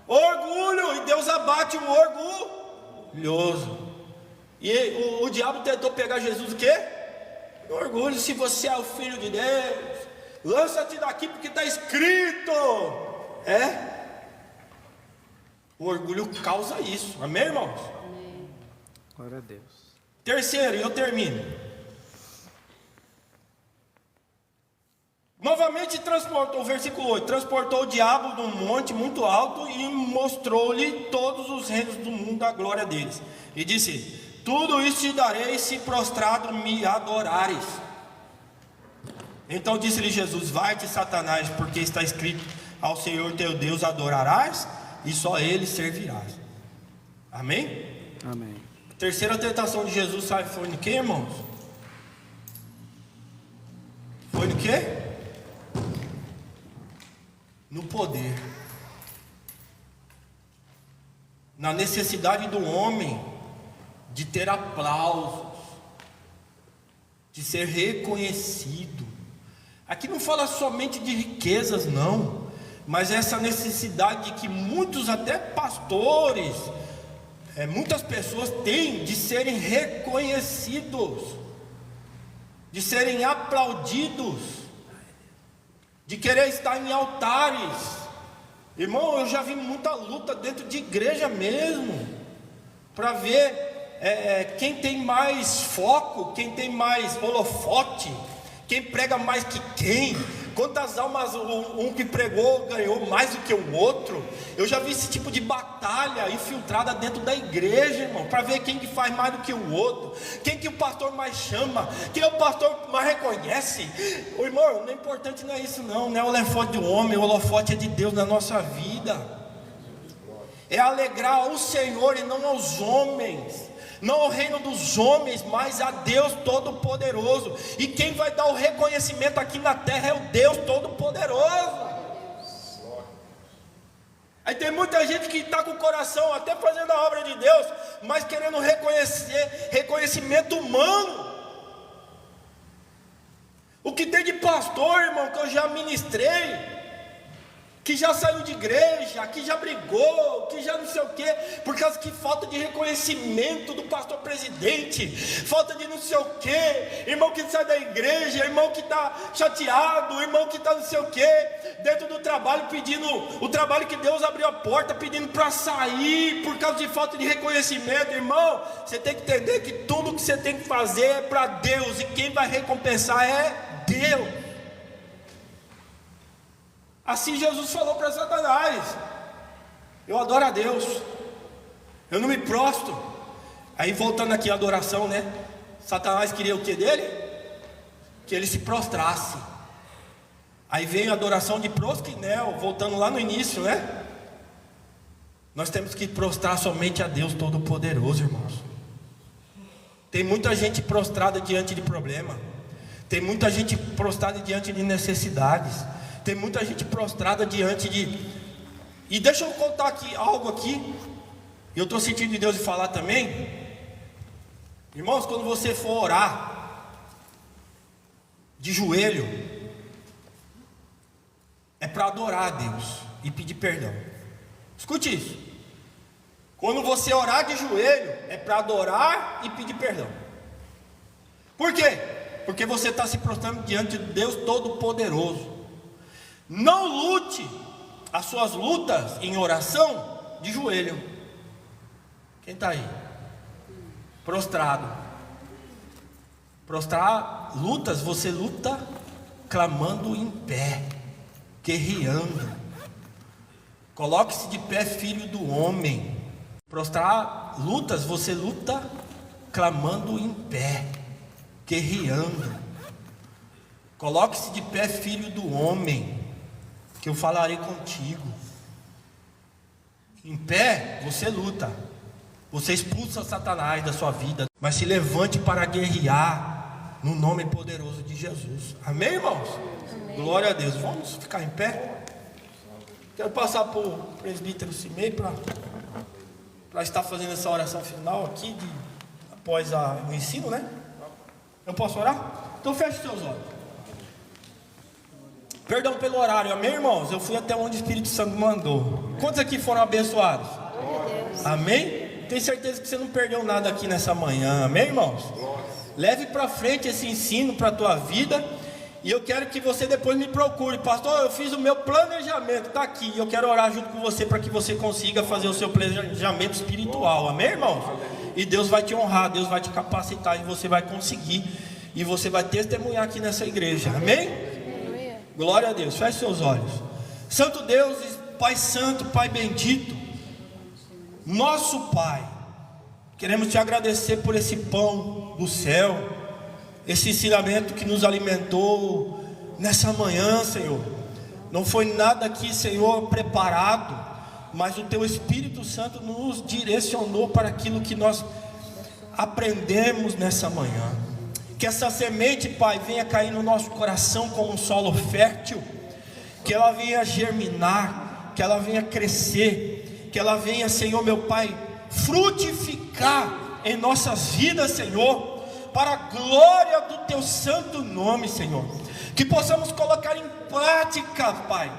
Orgulho. E Deus abate o orgulhoso. E o diabo tentou pegar Jesus o quê? Orgulho. Se você é o filho de Deus, lança-te daqui porque está escrito. O orgulho causa isso. Amém, irmãos? Amém. Glória a Deus. Terceiro, e eu termino. Novamente transportou, o versículo 8, transportou o diabo num monte muito alto e mostrou-lhe todos os reinos do mundo, a glória deles. E disse, tudo isso te darei se prostrado me adorares. Então disse-lhe Jesus, vai-te Satanás, porque está escrito, ao Senhor teu Deus adorarás e só Ele servirás. Amém? Amém. A terceira tentação de Jesus, sabe, foi no que, irmãos? Foi no que? No poder, na necessidade do homem de ter aplausos, de ser reconhecido. Aqui não fala somente de riquezas, não, mas essa necessidade que muitos, até pastores, muitas pessoas têm de serem reconhecidos, de serem aplaudidos, de querer estar em altares. Irmão, eu já vi muita luta dentro de igreja mesmo, para ver quem tem mais foco, quem tem mais holofote, quem prega mais que quem, quantas almas um que pregou ganhou mais do que o outro. Eu já vi esse tipo de batalha infiltrada dentro da igreja, irmão, para ver quem que faz mais do que o outro, quem que o pastor mais chama, quem o pastor mais reconhece. O irmão, o importante não é isso não é o holofote do homem, o holofote é de Deus na nossa vida. É alegrar ao Senhor e não aos homens. não ao reino dos homens, mas a Deus Todo-Poderoso. E quem vai dar o reconhecimento aqui na terra é o Deus Todo-Poderoso. Aí tem muita gente que está com o coração até fazendo a obra de Deus, mas querendo reconhecimento humano. O que tem de pastor, irmão, que eu já ministrei, que já saiu de igreja, que já brigou, que já não sei o quê, por causa que falta de reconhecimento do pastor presidente, falta de não sei o quê, irmão que sai da igreja, irmão que está chateado, irmão que está não sei o quê, dentro do trabalho pedindo, o trabalho que Deus abriu a porta, pedindo para sair, por causa de falta de reconhecimento. Irmão, você tem que entender que tudo que você tem que fazer é para Deus, e quem vai recompensar é Deus. Assim Jesus falou para Satanás: eu adoro a Deus, eu não me prostro. Aí voltando aqui à adoração, né? Satanás queria o que dele? Que ele se prostrasse. Aí vem a adoração de prosquinel, voltando lá no início, né? Nós temos que prostrar somente a Deus Todo-Poderoso, irmãos. Tem muita gente prostrada diante de problema, tem muita gente prostrada diante de necessidades, tem muita gente prostrada diante de... E deixa eu contar aqui algo aqui. Eu estou sentindo de Deus de falar também. Irmãos, quando você for orar de joelho, é para adorar a Deus e pedir perdão. Escute isso. Quando você orar de joelho, é para adorar e pedir perdão. Por quê? Porque você está se prostrando diante de Deus Todo-Poderoso. Não lute as suas lutas em oração de joelho. Quem está aí? Prostrado. Prostrar lutas, você luta clamando em pé, guerreando. Coloque-se de pé, filho do homem. Prostrar lutas, você luta clamando em pé, guerreando. Coloque-se de pé, filho do homem, que eu falarei contigo. Em pé, você luta, você expulsa Satanás da sua vida, mas se levante para guerrear no nome poderoso de Jesus. Amém, irmãos? Amém. Glória a Deus. Vamos ficar em pé. Quero passar para o presbítero Simei para estar fazendo essa oração final aqui após o ensino, né? Eu posso orar? Então feche seus olhos. Perdão pelo horário, amém, irmãos? Eu fui até onde o Espírito Santo mandou. Quantos aqui foram abençoados? Amém? Tenho certeza que você não perdeu nada aqui nessa manhã, amém, irmãos? Leve para frente esse ensino para a tua vida. E eu quero que você depois me procure. Pastor, eu fiz o meu planejamento, está aqui. Eu quero orar junto com você para que você consiga fazer o seu planejamento espiritual, amém, irmãos? E Deus vai te honrar, Deus vai te capacitar e você vai conseguir. E você vai testemunhar aqui nessa igreja, amém? Glória a Deus, feche seus olhos. Santo Deus, Pai Santo, Pai Bendito, nosso Pai, queremos te agradecer por esse pão do céu, esse ensinamento que nos alimentou nessa manhã, Senhor. Não foi nada aqui, Senhor, preparado, mas o Teu Espírito Santo nos direcionou para aquilo que nós aprendemos nessa manhã. Que essa semente, Pai, venha cair no nosso coração como um solo fértil, que ela venha germinar, que ela venha crescer, que ela venha, Senhor meu Pai, frutificar em nossas vidas, Senhor, para a glória do Teu santo nome, Senhor. Que possamos colocar em prática, Pai,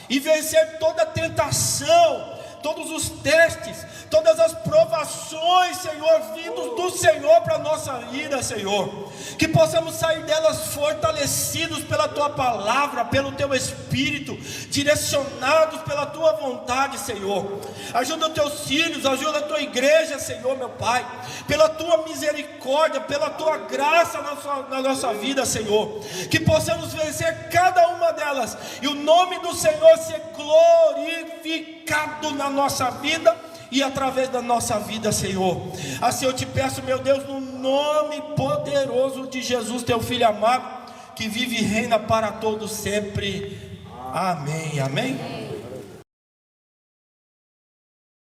e vencer toda tentação, todos os testes, todas as provações, Senhor, vindos do Senhor para a nossa vida, Senhor. Que possamos sair delas fortalecidos pela Tua palavra, pelo Teu Espírito, direcionados pela Tua vontade, Senhor. Ajuda os Teus filhos, ajuda a Tua igreja, Senhor, meu Pai, pela Tua misericórdia, pela Tua graça na nossa vida, Senhor. Que possamos vencer cada uma delas, e o nome do Senhor ser glorificado na nossa vida e através da nossa vida, Senhor. Assim eu te peço, meu Deus, no nome poderoso de Jesus, Teu Filho amado, que vive e reina para todos sempre. Amém, amém.